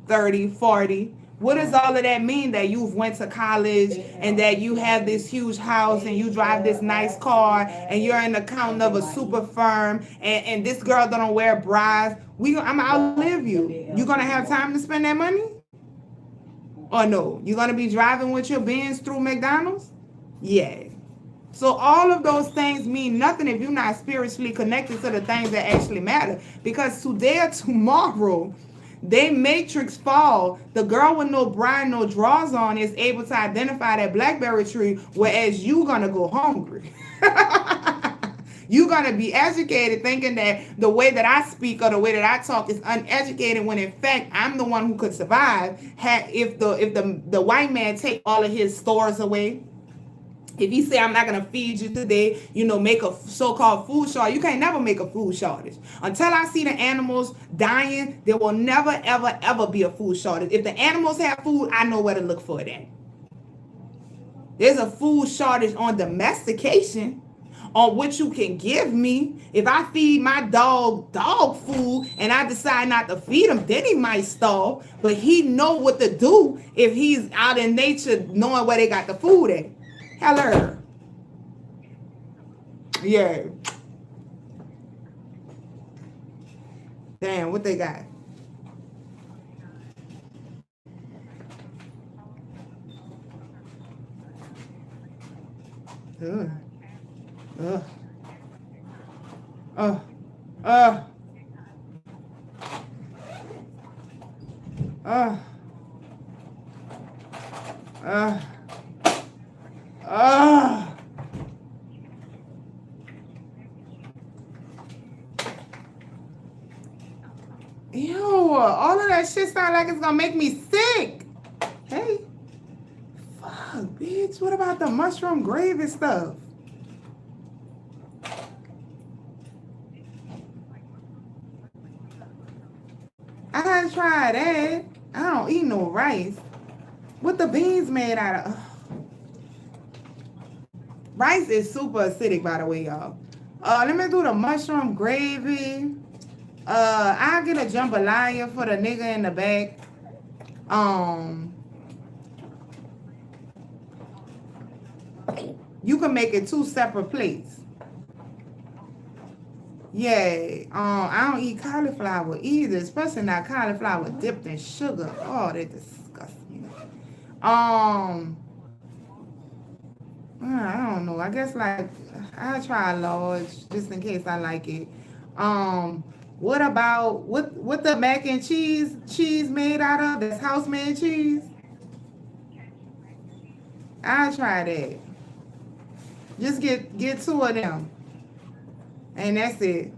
30, 40. What does all of that mean? That you've went to college and that you have this huge house and you drive this nice car and you're an accountant of a super firm, and this girl don't wear bras. I'm gonna outlive you. You gonna have time to spend that money? Or no? You're gonna be driving with your Benz through McDonald's? Yeah. So all of those things mean nothing if you're not spiritually connected to the things that actually matter. Because today or tomorrow, they matrix fall. The girl with no bra and no drawers on is able to identify that blackberry tree, whereas you gonna go hungry. You're gonna be educated thinking that the way that I speak or the way that I talk is uneducated, when in fact I'm the one who could survive if the white man take all of his stores away. If he say, I'm not going to feed you today, make a so-called food shortage. You can't never make a food shortage. Until I see the animals dying, there will never, ever, ever be a food shortage. If the animals have food, I know where to look for it at. There's a food shortage on domestication, on what you can give me. If I feed my dog food and I decide not to feed him, then he might starve. But he know what to do if he's out in nature knowing where they got the food at. Hello. Yeah. Damn, what they got? Ugh. Ugh. Ugh. Ugh. Ugh. Ugh. Ew, all of that shit sound like it's gonna make me sick. Hey, fuck, bitch. What about the mushroom gravy stuff? I gotta try that. I don't eat no rice. What the beans made out of? Rice is super acidic, by the way, y'all. Let me do the mushroom gravy. I'll get a jambalaya for the nigga in the back. You can make it 2 separate plates. Yeah. I don't eat cauliflower either, especially not cauliflower dipped in sugar. Oh, that disgusts me. I don't know. I guess I'll try a large just in case I like it. What about what the mac and cheese made out of? That's house made cheese. I'll try that. Just get 2 of them, and that's it.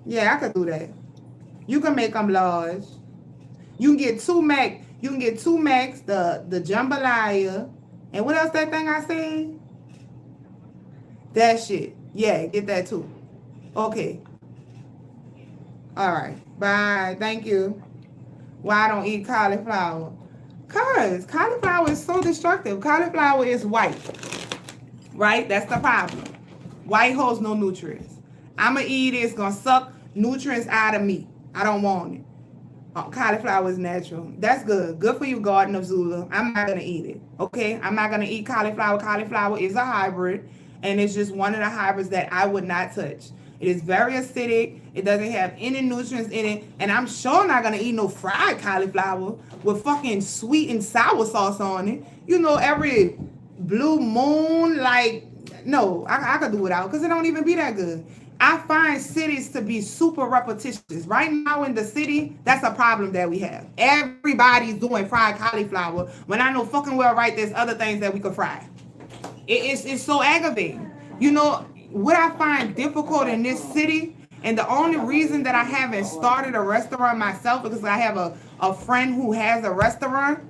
Yeah, I could do that. You can make them large. You can get two mac. You can get two macs, the jambalaya, and what else that thing I said? That shit. Yeah, get that too. Okay. All right. Bye. Thank you. Why I don't eat cauliflower? Cause cauliflower is so destructive. Cauliflower is white, right? That's the problem. White holds no nutrients. I'ma eat it. It's gonna suck nutrients out of me. I don't want it. Cauliflower is natural. That's good. Good for you, Garden of Zula. I'm not gonna eat it. Okay? I'm not gonna eat cauliflower. Cauliflower is a hybrid, and it's just one of the hybrids that I would not touch. It is very acidic. It doesn't have any nutrients in it. And I'm sure not going to eat no fried cauliflower with fucking sweet and sour sauce on it. You know, every blue moon, like, no, I could do without because it don't even be that good. I find cities to be super repetitious. Right now in the city, that's a problem that we have. Everybody's doing fried cauliflower when I know fucking well, right, there's other things that we could fry. It's so aggravating. You know, what I find difficult in this city, and the only reason that I haven't started a restaurant myself, because I have a friend who has a restaurant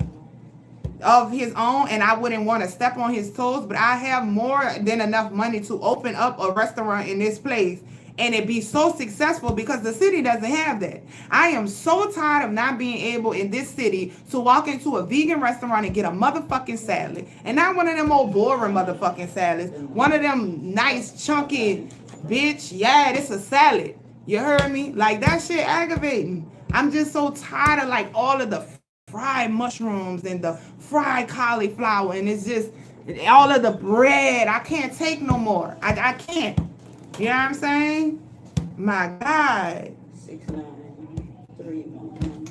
of his own, and I wouldn't want to step on his toes, but I have more than enough money to open up a restaurant in this place, and it be so successful because the city doesn't have that. I am so tired of not being able in this city to walk into a vegan restaurant and get a motherfucking salad. And not one of them old boring motherfucking salads. One of them nice, chunky, bitch, yeah, this a salad. You heard me? Like, that shit aggravating. I'm just so tired of, like, all of the fried mushrooms and the fried cauliflower. And it's just all of the bread. I can't take no more. I can't. You know what I'm saying? My God. 69311.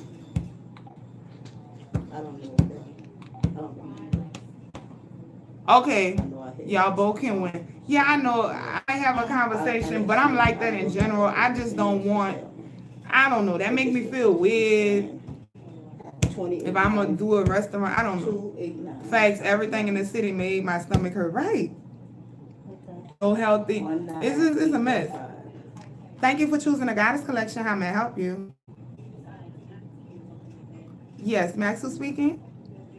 I don't know what that. I don't know. Okay. Y'all both can win. Yeah, I know. I have a conversation, but I'm like that in general. I just don't want. I don't know. That make me feel weird. If I'm gonna do a restaurant, I don't know. Facts. Everything in the city made my stomach hurt. Right. So healthy. It's a mess. Thank you for choosing the Goddess Collection. How may I help you? Yes, Maxwell speaking.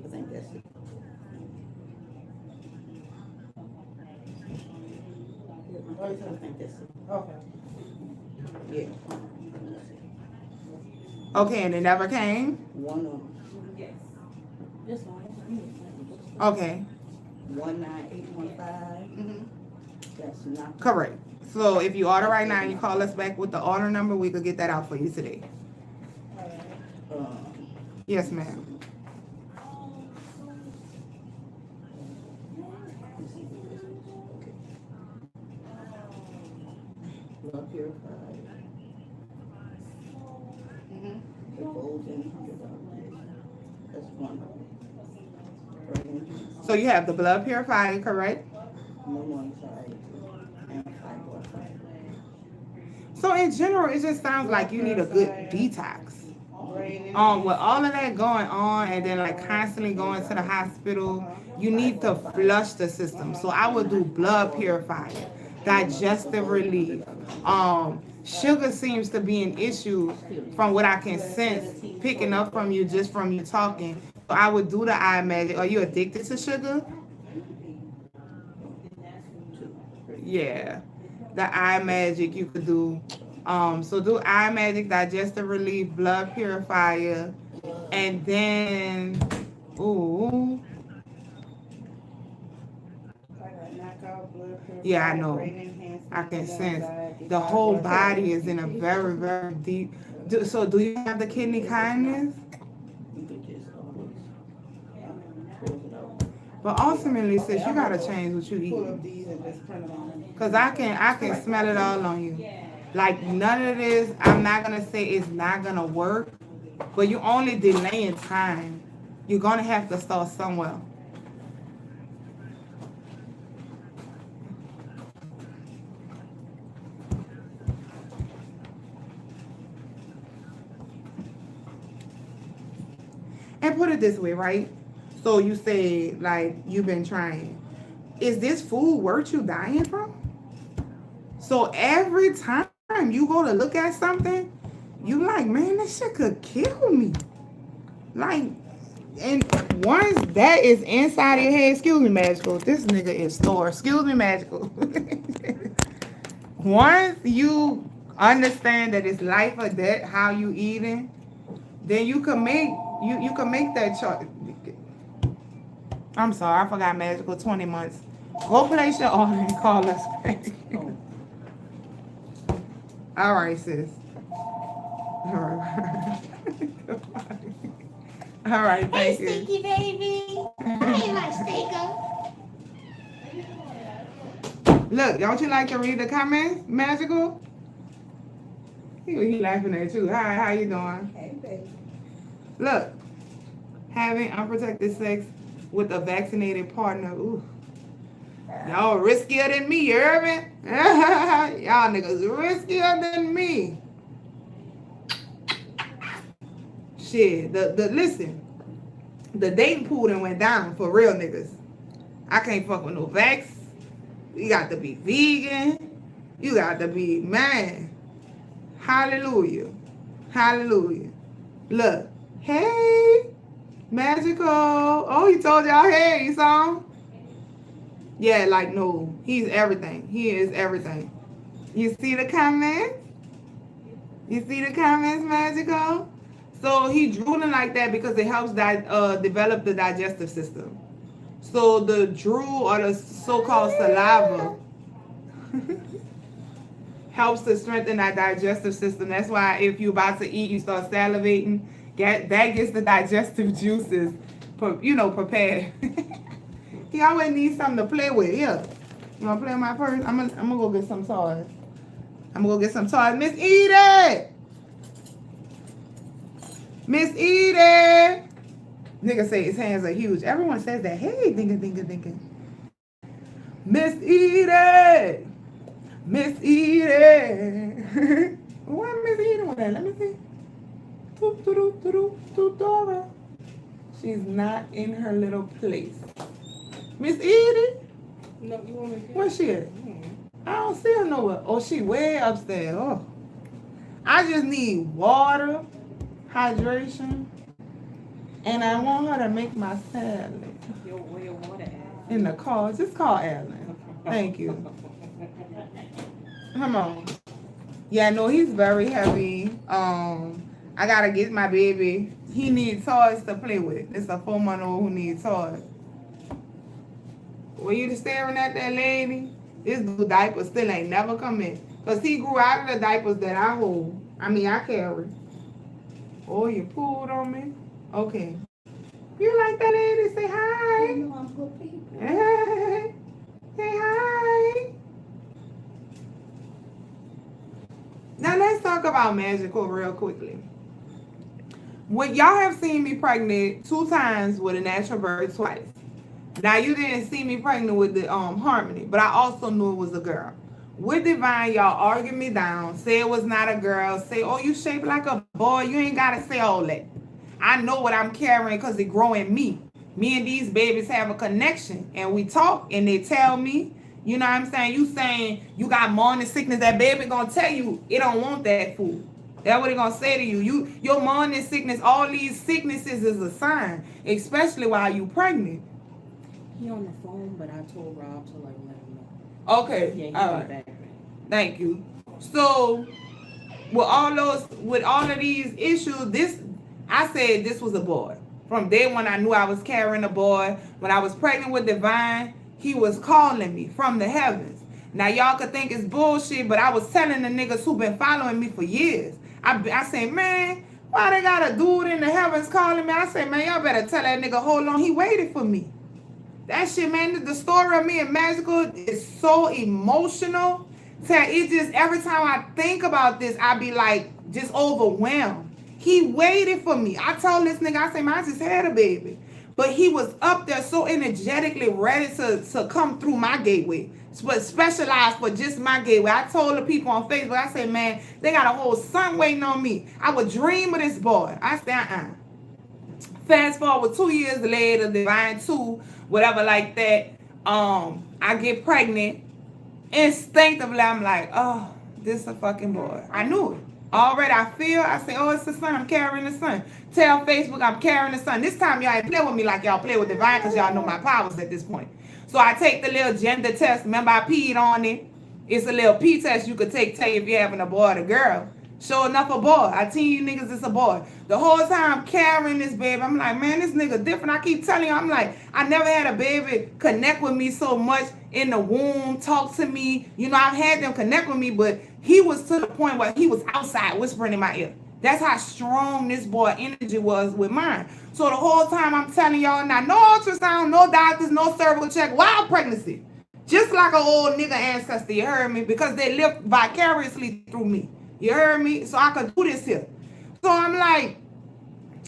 I think that's it. I think that's it. Okay. Yeah. Okay, and it never came? One on. Yes. This one. Okay. 19815. That's not Correct. So if you order right now and you call us back with the order number, we could get that out for you today. Yes, ma'am. Blood purified. The golden $100. That's one. So you have the blood purifier, correct? No more anxiety and fibroid fiber. So in general, it just sounds like you need a good detox. With all of that going on and then like constantly going to the hospital, you need to flush the system. So I would do blood purifier, digestive relief. Sugar seems to be an issue from what I can sense picking up from you just from you talking. So I would do the eye magic. Are you addicted to sugar? Yeah. The eye magic you could do. So do eye magic, digestive relief, blood purifier, and then yeah, I know. I can sense the whole body is in a very, very deep. So do you have the kidney kindness? But ultimately, sis, you gotta change what you eat. Cause I can smell it all on you. Like none of this, I'm not gonna say it's not gonna work, but you only delaying time. You're gonna have to start somewhere. And put it this way, right? So you say, like, you've been trying. Is this food worth you dying from? So every time you go to look at something, you like, man, this shit could kill me. Like, and once that is inside of your head, excuse me, Magical, this nigga is store. Excuse me, Magical. Once you understand that it's life or death, how you eating, then you can make you can make that choice. I'm sorry, I forgot Magical 20 months. Go place your order and call us back. All right, sis. All right. All right, thank you. Stinky baby. Hey, my stinker. Look, don't you like to read the comments, Magical? He laughing at you. Hi, how you doing? Hey, baby. Look, having unprotected sex with a vaccinated partner. Ooh. Y'all riskier than me, you hear me? Y'all niggas riskier than me. Shit, listen, the dating pool done went down for real niggas. I can't fuck with no vax. You got to be vegan. You got to be, man. Hallelujah. Hallelujah. Look, hey, Magical. Oh, he told y'all, hey, you saw him? Yeah, like, no, he's everything. He is everything. You see the comments? You see the comments, Magical? So he drooling like that because it helps develop the digestive system. So the drool or the so-called saliva helps to strengthen that digestive system. That's why if you're about to eat, you start salivating. That gets the digestive juices, prepared. He always needs something to play with. Yeah. You want to play with my purse? I'm gonna go get some toys. Miss Edie! Miss Edie! Nigga say his hands are huge. Everyone says that. Hey, dinga. Miss Edie! Miss Edie! Why Miss Edie with that? Let me see. Dora. She's not in her little place. Miss Edie? No, you want me to? Where's she at? I don't see her nowhere. Oh, she way upstairs. Oh. I just need water, hydration, and I want her to make my salad. Where your water at? In the car. Just call Alan. Thank you. Come on. Yeah, no, he's very heavy. I gotta get my baby. He needs toys to play with. It's a 4-month-old who needs toys. Were you staring at that lady? This dude diaper still ain't never come in. Because he grew out of the diapers that I carry. Oh, you pulled on me? Okay. You like that lady? Say hi. You know I'm good people. Hey. Say hi. Now let's talk about Magical real quickly. When y'all have seen me pregnant 2 times with a natural birth twice. Now you didn't see me pregnant with the Harmony, but I also knew it was a girl. With Divine, y'all argued me down, say it was not a girl, say, oh, you shaped like a boy. You ain't gotta say all that. I know what I'm carrying because it grow in me. Me and these babies have a connection, and we talk, and they tell me, you know what I'm saying? You saying you got morning sickness, that baby gonna tell you it don't want that food. That's what it gonna say to you. Your morning sickness, all these sicknesses is a sign, especially while you pregnant. He on the phone, but I told Rob to let him know. Okay, Yeah, he all got right. back. Thank you. So, with all of these issues, I said this was a boy. From day one, I knew I was carrying a boy. When I was pregnant with Divine, he was calling me from the heavens. Now, y'all could think it's bullshit, but I was telling the niggas who been following me for years. I said, man, why they got a dude in the heavens calling me? I said, man, y'all better tell that nigga, hold on, he waited for me. That shit, man, the story of me and Magical is so emotional. It just, every time I think about this, I be like, just overwhelmed. He waited for me. I told this nigga, I said, man, I just had a baby. But he was up there so energetically ready to come through my gateway. But specialized for just my gateway. I told the people on Facebook, I said, man, they got a whole son waiting on me. I would dream of this boy. I said, Fast forward 2 years later, Divine 2, whatever like that, I get pregnant. Instinctively, I'm like, oh, this is a fucking boy. I knew it. Already I say, oh, it's the sun, I'm carrying the sun. Tell Facebook I'm carrying the sun. This time y'all ain't play with me like y'all play with Divine because y'all know my powers at this point. So I take the little gender test. Remember I peed on it? It's a little P test you could take, tell you if you're having a boy or a girl. Sure enough, a boy. I tell you niggas it's a boy. The whole time I'm carrying this baby, I'm like, man, this nigga different. I keep telling you, I'm like, I never had a baby connect with me so much in the womb, talk to me. You know, I've had them connect with me, but he was to the point where he was outside whispering in my ear. That's how strong this boy energy was with mine. So the whole time I'm telling y'all now, no ultrasound, no doctors, no cervical check, wild pregnancy. Just like an old nigga ancestor, you heard me? Because they lived vicariously through me. You heard me? So I could do this here. So I'm like,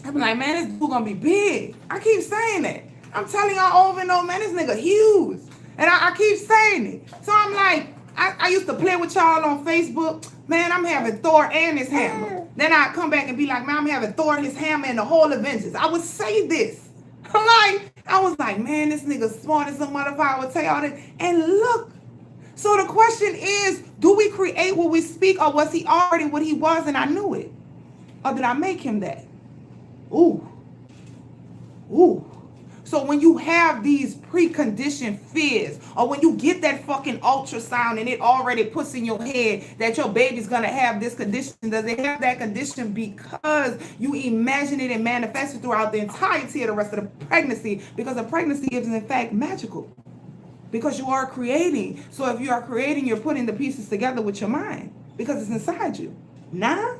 man, this dude gonna be big. I keep saying that. I'm telling y'all over and over, man, this nigga huge. And I keep saying it. So I'm like, I used to play with y'all on Facebook. Man, I'm having Thor and his hammer. Then I come back and be like, man, I'm having Thor, his hammer, and the whole Avengers. I would say this. I was like, man, this nigga smart as a motherfucker. I would tell y'all this. And look. So the question is, do we create what we speak, or was he already what he was and I knew it? Or did I make him that? Ooh. So when you have these preconditioned fears, or when you get that fucking ultrasound and it already puts in your head that your baby's gonna have this condition, does it have that condition because you imagine it and manifest it throughout the entirety of the rest of the pregnancy? Because a pregnancy is in fact magical. Because you are creating. So if you are creating, you're putting the pieces together with your mind. Because it's inside you. Nah?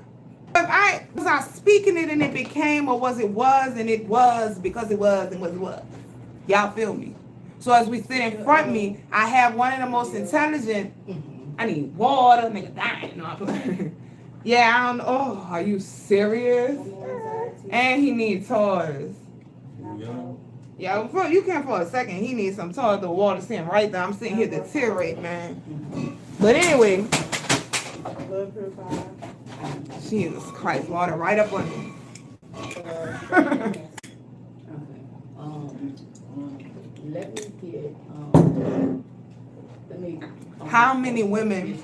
Was I speaking it and it became, or was and it was because it was and was it was? Y'all feel me? So as we sit in front of me, I have one of the most intelligent, I need water, nigga dying. No, yeah, I don't know. Oh, are you serious? And he needs toys. Yeah, you can for a second. He needs some toilet water sitting right there. I'm sitting here deteriorate, man. But anyway, Jesus Christ, water right up on me. How many women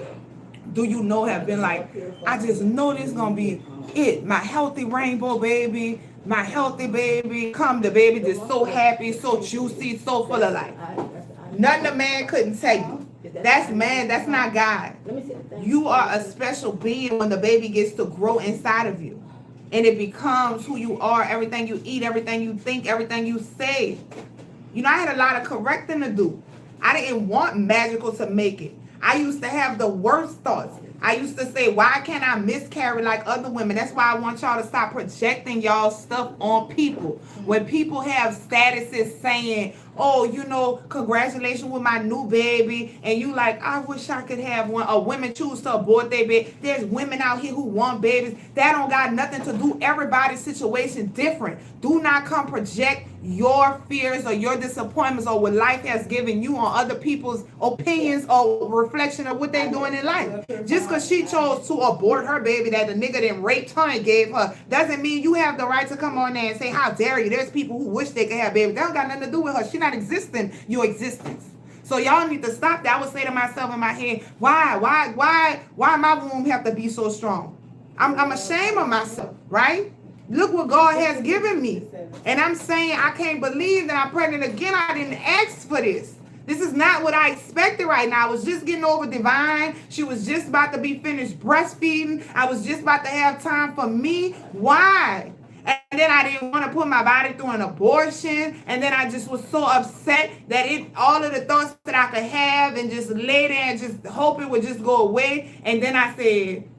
do you know have been like, I just know this gonna be it, my healthy rainbow baby, my healthy baby, come the baby just so happy, so juicy, so full of life. Nothing a man couldn't tell you. That's man, that's not God. You are a special being when the baby gets to grow inside of you. And it becomes who you are, everything you eat, everything you think, everything you say. You know, I had a lot of correcting to do. I didn't want magical to make it. I used to have the worst thoughts. I used to say, why can't I miscarry like other women? That's why I want y'all to stop projecting y'all stuff on people. When people have statuses saying, oh, you know, congratulations with my new baby. And you like, I wish I could have one. Or women choose to abort their baby. There's women out here who want babies. That don't got nothing to do. Everybody's situation different. Do not come project your fears or your disappointments or what life has given you on other people's opinions or reflection of what they're doing in life. Just because she chose to abort her baby that the nigga didn't rape her and gave her, doesn't mean you have the right to come on there and say, how dare you? There's people who wish they could have babies. That don't got nothing to do with her. She's not existing your existence. So y'all need to stop that. I would say to myself in my head, why my womb have to be so strong? I'm ashamed of myself, right? Look what God has given me. And I'm saying I can't believe that I'm pregnant again. I didn't ask for this. This is not what I expected right now. I was just getting over Divine. She was just about to be finished breastfeeding. I was just about to have time for me. Why? And then I didn't want to put my body through an abortion. And then I just was so upset that all of the thoughts that I could have and just lay there and just hope it would just go away. And then I said,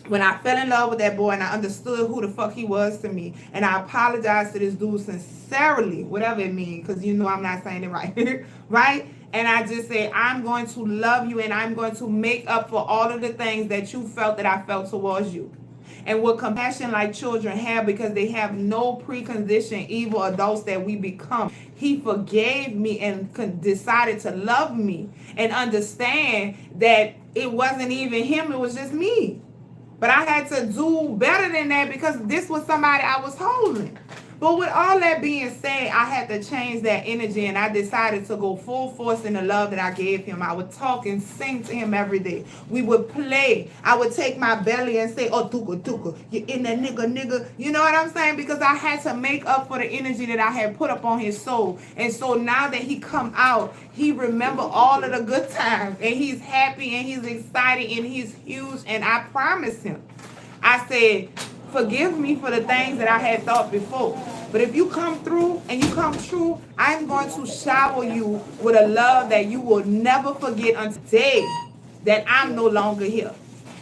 when I fell in love with that boy and I understood who the fuck he was to me, and I apologized to this dude sincerely, whatever it means, because you know I'm not saying it right, right? And I just said, I'm going to love you and I'm going to make up for all of the things that you felt that I felt towards you. And what compassion like children have, because they have no preconditioned evil adults that we become. He forgave me and decided to love me and understand that it wasn't even him, it was just me. But I had to do better than that because this was somebody I was holding. But with all that being said, I had to change that energy, and I decided to go full force in the love that I gave him. I would talk and sing to him every day. We would play. I would take my belly and say, oh, tuka, tuka, you in that nigga. You know what I'm saying? Because I had to make up for the energy that I had put up on his soul. And so now that he come out, he remember all of the good times, and he's happy, and he's excited, and he's huge. And I promised him, I said, forgive me for the things that I had thought before. But if you come through and you come true, I'm going to shower you with a love that you will never forget until the day that I'm no longer here.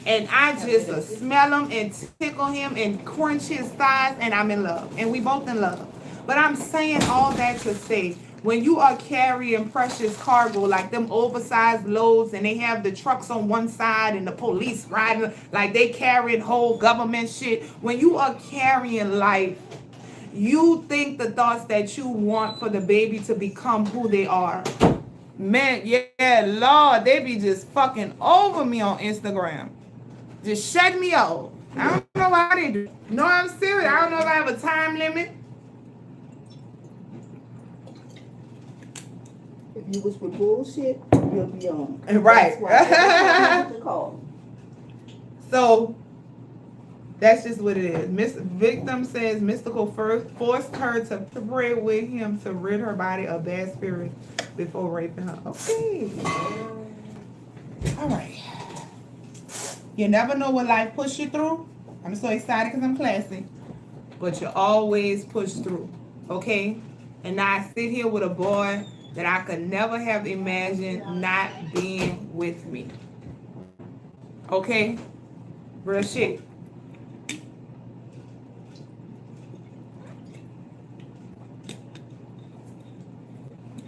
And I just smell him and tickle him and crunch his thighs, and I'm in love. And we both in love. But I'm saying all that to say, when you are carrying precious cargo, like them oversized loads, and they have the trucks on one side and the police riding, like they carrying whole government shit. When you are carrying life, you think the thoughts that you want for the baby to become who they are. Man, yeah, Lord, they be just fucking over me on Instagram. Just shut me off. I don't know why they do. No, I'm serious. I don't know if I have a time limit. If you was with bullshit, you'll be on. Right. That's why call. So that's just what it is. Miss Victim says Mystical first forced her to pray with him to rid her body of bad spirits before raping her. Okay. All right. You never know what life push you through. I'm so excited because I'm classy. But you always push through. Okay? And now I sit here with a boy that I could never have imagined not being with me. Okay? Real shit.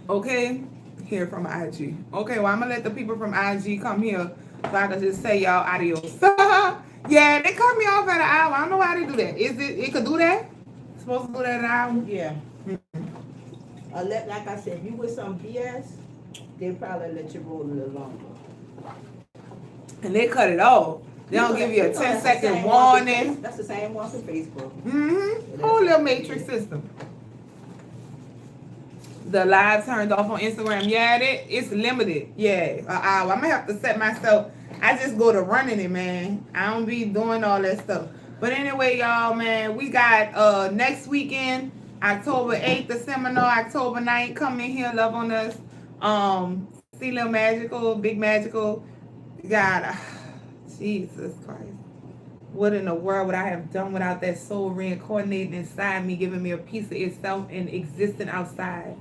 Okay? Here from IG. Okay, well, I'm going to let the people from IG come here so I can just say y'all adios. Yeah, they cut me off at an hour. I don't know why they do that. It could do that? It's supposed to do that at an hour? Yeah. Like I said, if you with some BS, they probably let you roll a little longer. And they cut it off. They don't give you a 10-second warning. That's the same one for Facebook. Mm-hmm. Whole little matrix system. The live turned off on Instagram. Yeah, it's limited. Yeah, an hour. I'm going to have to set myself. I just go to running it, man. I don't be doing all that stuff. But anyway, y'all, man, we got next weekend, October 8th, the seminar, October 9th, come in here, love on us. See Little Magical, Big Magical. God, Jesus Christ. What in the world would I have done without that soul reincarnating inside me, giving me a piece of itself and existing outside?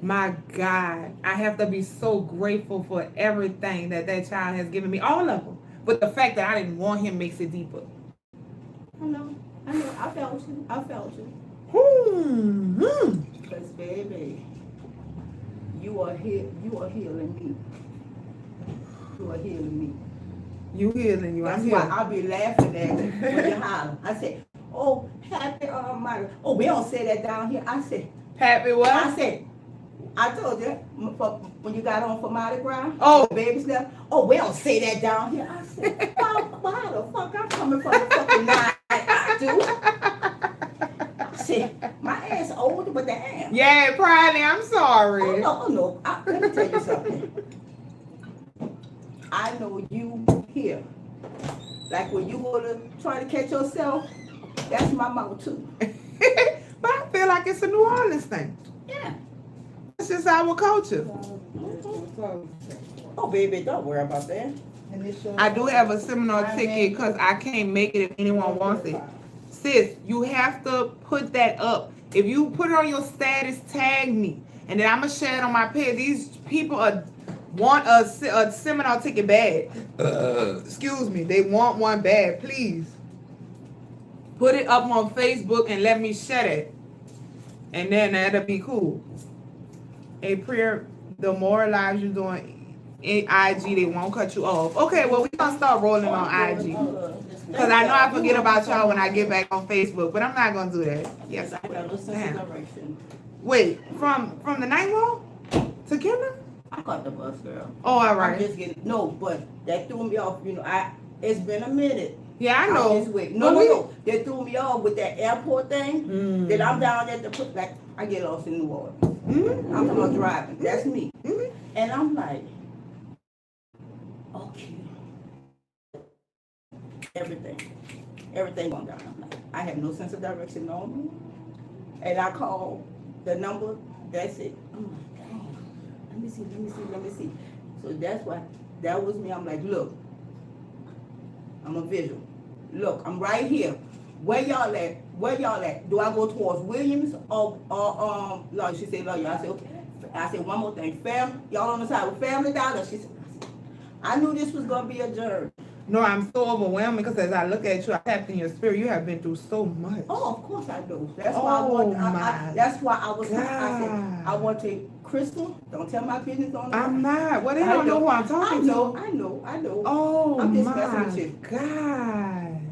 My God, I have to be so grateful for everything that child has given me, all of them. But the fact that I didn't want him makes it deeper. I know, I felt you. Because baby, you are healing me. You are healing me. You healing you. That's I'm why healing. I'll be laughing at you when you holler. I said, oh, happy Almighty. Oh, we don't say that down here. I said, Happy what? I said, I told you when you got on for Mardi Gras. Oh, the baby stuff. Oh, we don't say that down here. I said, why the fuck I'm coming from the fucking night? I do. I said, my ass older, but the am. Yeah, probably. I'm sorry. Oh no. Let me tell you something. I know you here. Like when you go to try to catch yourself, that's my mouth too. But I feel like it's a New Orleans thing. Yeah. It's just our culture. Oh, baby, don't worry about that. I do have a seminar ticket because I can't make it if anyone wants it. Sis, you have to put that up. If you put it on your status, tag me. And then I'm going to share it on my page. These people want a seminar ticket bad. Excuse me. They want one bad. Please. Put it up on Facebook and let me share it. And then that'll be cool. A prayer, the more lives you're doing in IG, they won't cut you off. Okay, well, we're going to start rolling on IG. Because I know I forget about y'all when I get back on Facebook, but I'm not going to do that. Yes, I will. Wait, from the night wall to Kendra? I caught the bus, girl. Oh, all right. I'm just getting, no, but that threw me off. You know, it's been a minute. Yeah, I out know. this way. But No. They threw me off with that airport thing. Mm. Then I'm down at the put like I get lost in New Orleans. Mm-hmm. I'm talking about driving. That's me. Mm-hmm. And I'm like, okay, everything going down. I'm like, I have no sense of direction no more. And I called the number. That's it. I'm like, dang. Let me see. So that's why that was me. I'm like, look, I'm a visual. Look, I'm right here. Where y'all at? Do I go towards Williams or Lord? She said, Lord, I said, okay. I said, one more thing. Y'all on the side with Family Dollar? She said, I knew this was gonna be a journey. No, I'm so overwhelmed because as I look at you, I tapped in your spirit. You have been through so much. Oh, of course I do. That's why that's why I was. I said I want to. Crystal, don't tell my business on. I'm not. Well, they don't know who I'm talking to. I know. Oh I'm just my messing with you. God!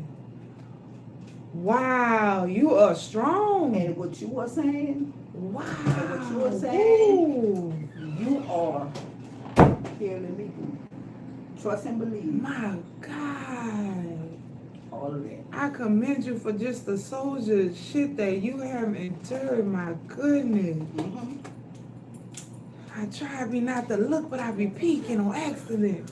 Wow, you are strong. And what you were saying. Wow. And what you were saying. Ooh. You are. Here, let me do. Trust and believe. My God. All of that. I commend you for just the soldier shit that you have endured. My goodness. Mm-hmm. I try be not to look, but I be peeking on accident.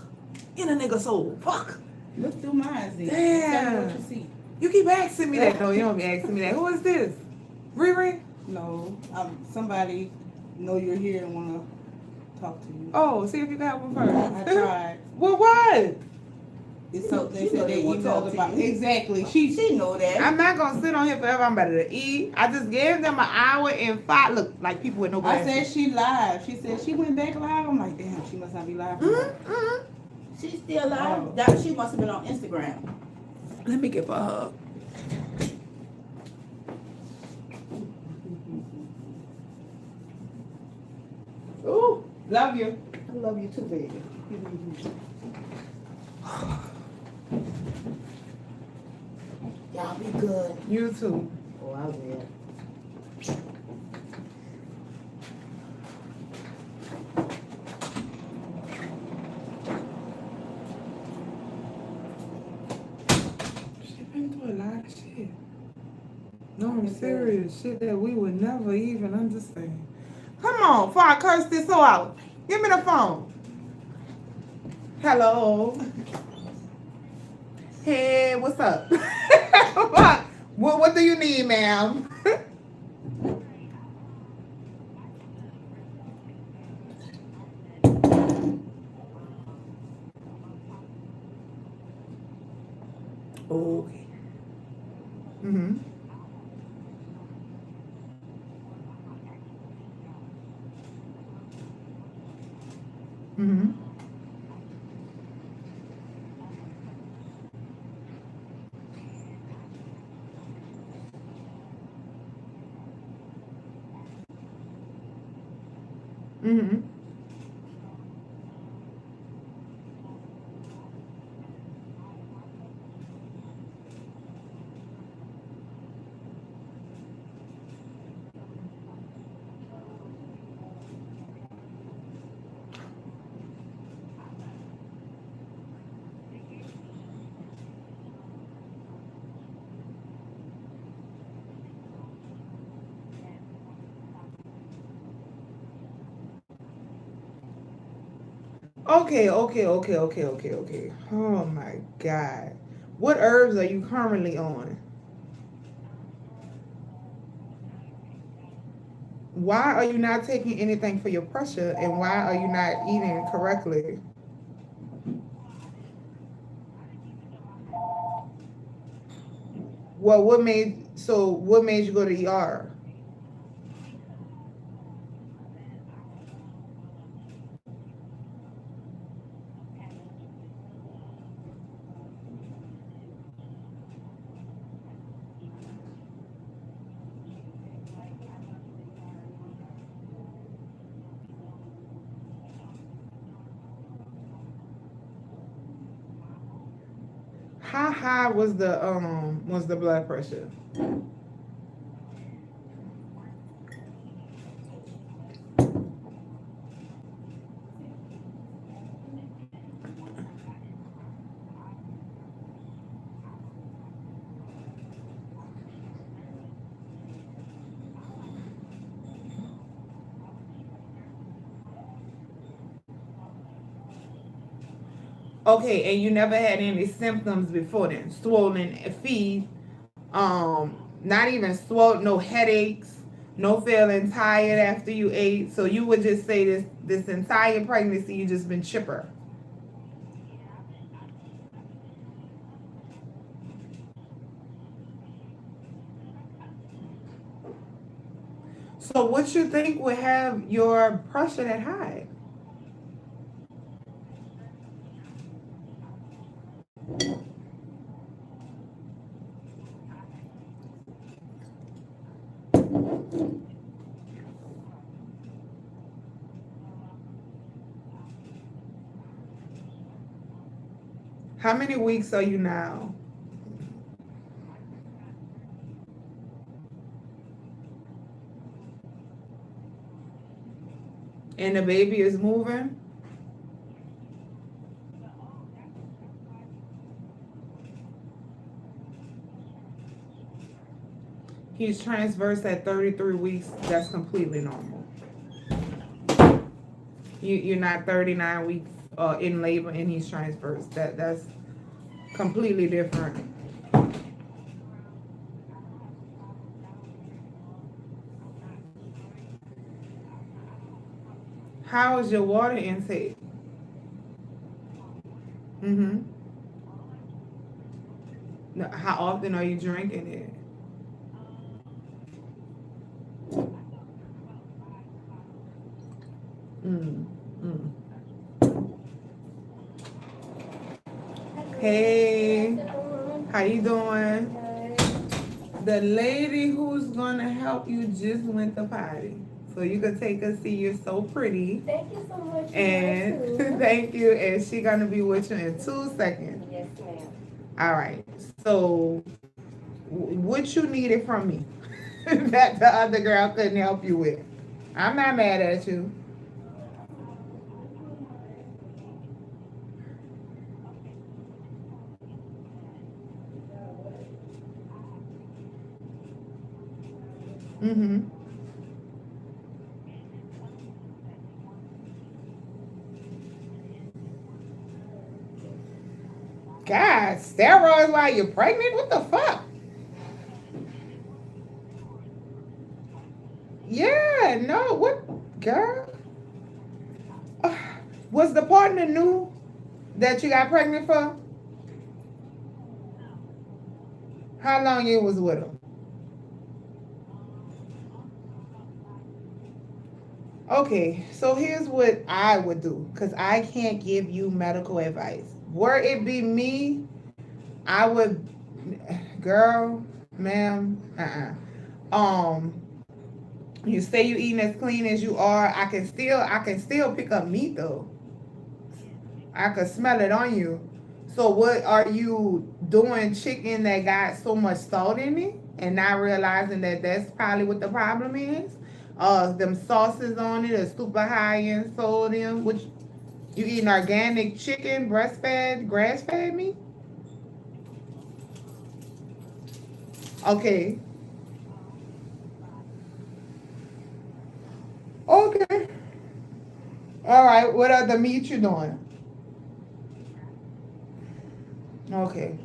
In a nigga soul. Fuck. Look through mine, Z. Damn. Tell me what you see. You keep asking me that. No, you don't be asking me that. Who is this? Riri? No, somebody know you're here and want to talk to you. Oh, see if you can help him first. I tried. Well, what? It's so they She know said they they wanna talk emailed to about you. exactly. She know that. I'm not gonna sit on here forever. I'm about to eat. I just gave them an hour and 5. Look, like people with no I glasses. said she live. She said she went back live. I'm like, damn, she must not be live. Mm-hmm. She's still alive. Oh. That she must have been on Instagram. Let me give her a hug. Ooh, love you. I love you too, baby. Y'all be good. You too. Oh, I will. She been through a lot of shit. No, I'm serious. Shit that we would never even understand. Come on, before I curse this hoe out. Give me the phone. Hello. Hey, what's up? what do you need, ma'am? Okay. Mm-hmm. Mm-hmm. Mm-hmm. Okay. Oh my God. What herbs are you currently on? Why are you not taking anything for your pressure, and why are you not eating correctly? Well, what made you go to the ER? How high was the blood pressure? Okay, and you never had any symptoms before then? Swollen feet, not even swollen, no headaches, no feeling tired after you ate. So you would just say this entire pregnancy you just been chipper. So what you think would have your pressure that high? How many weeks are you now? And the baby is moving? He's transverse at 33 weeks. That's completely normal. You're not 39 weeks in labor and he's transverse. That's completely different. How is your water intake? Mm-hmm. How often are you drinking it? Hey, how you doing? The lady who's gonna help you just went to potty. So you can take a seat. You're so pretty. Thank you so much. And thank you. And she gonna be with you in 2 seconds. Yes, ma'am. All right. So what you needed from me that the other girl couldn't help you with? I'm not mad at you. Mm-hmm. God, steroids while you're pregnant? What the fuck? Yeah, no, what, girl? Was the partner new that you got pregnant for? How long you was with him? Okay, so here's what I would do, because I can't give you medical advice. Were it be me, I would, girl, ma'am, you say you eating as clean as you are. I can still pick up meat though. I could smell it on you. So what are you doing chicken that got so much salt in it and not realizing that that's probably what the problem is? Them sauces on it are super high in sodium. Which you eating organic chicken, breastfed, grass-fed meat? Okay. Okay. All right. What other meat you doing? Okay.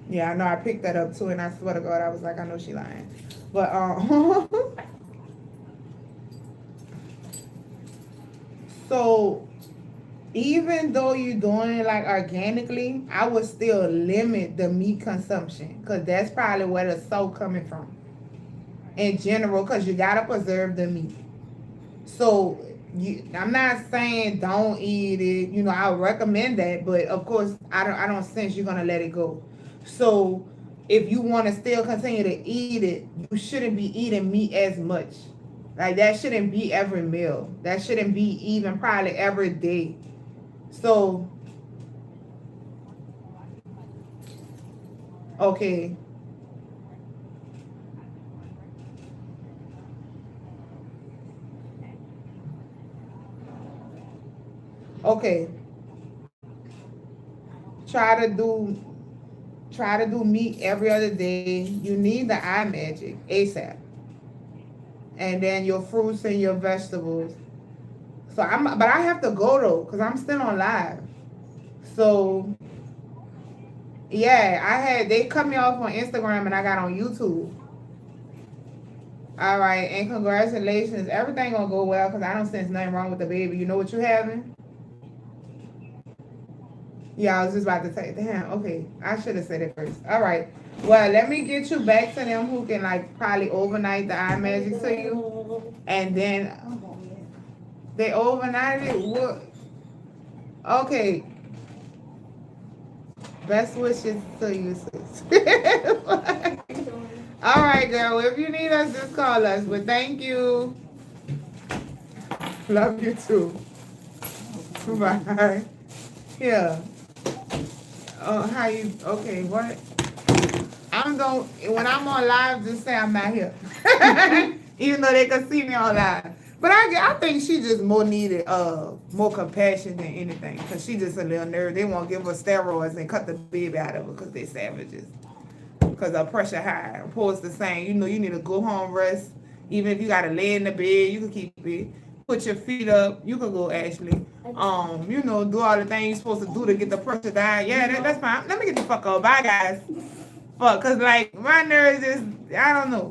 Yeah, I know I picked that up too, and I swear to God, I was like, I know she lying. But so even though you're doing it like organically, I would still limit the meat consumption because that's probably where the salt coming from in general, because you gotta preserve the meat. So I'm not saying don't eat it. You know, I would recommend that, but of course, I don't sense you're gonna let it go. So if you want to still continue to eat it, you shouldn't be eating meat as much. Like that shouldn't be every meal. That shouldn't be even probably every day. So okay. Okay. Try to do meat every other day. You need the eye magic ASAP. And then your fruits and your vegetables. So but I have to go though, cause I'm still on live. So yeah, they cut me off on Instagram and I got on YouTube. All right, and congratulations. Everything gonna go well because I don't sense nothing wrong with the baby. You know what you having? Yeah, I was just about to say, damn, okay. I should have said it first. All right. Well, let me get you back to them who can like probably overnight the eye magic to you. And then they overnighted it. What? Okay. Best wishes to you, sis. All right, girl. If you need us, just call us. But thank you. Love you too. Bye. Yeah. Oh, how you? Okay, what? When I'm on live, just say I'm not here. Even though they can see me on live. But I think she just more needed more compassion than anything. Because she just a little nerd. They won't give her steroids and cut the baby out of her because they're savages. Because her pressure high. Opposed to saying, you need to go home, rest. Even if you got to lay in the bed, you can keep it. Put your feet up. You can go, Ashley. Do all the things you're supposed to do to get the pressure down. Yeah, that's fine. Let me get the fuck up. Bye, guys. Fuck, because, like, my nerves is, I don't know.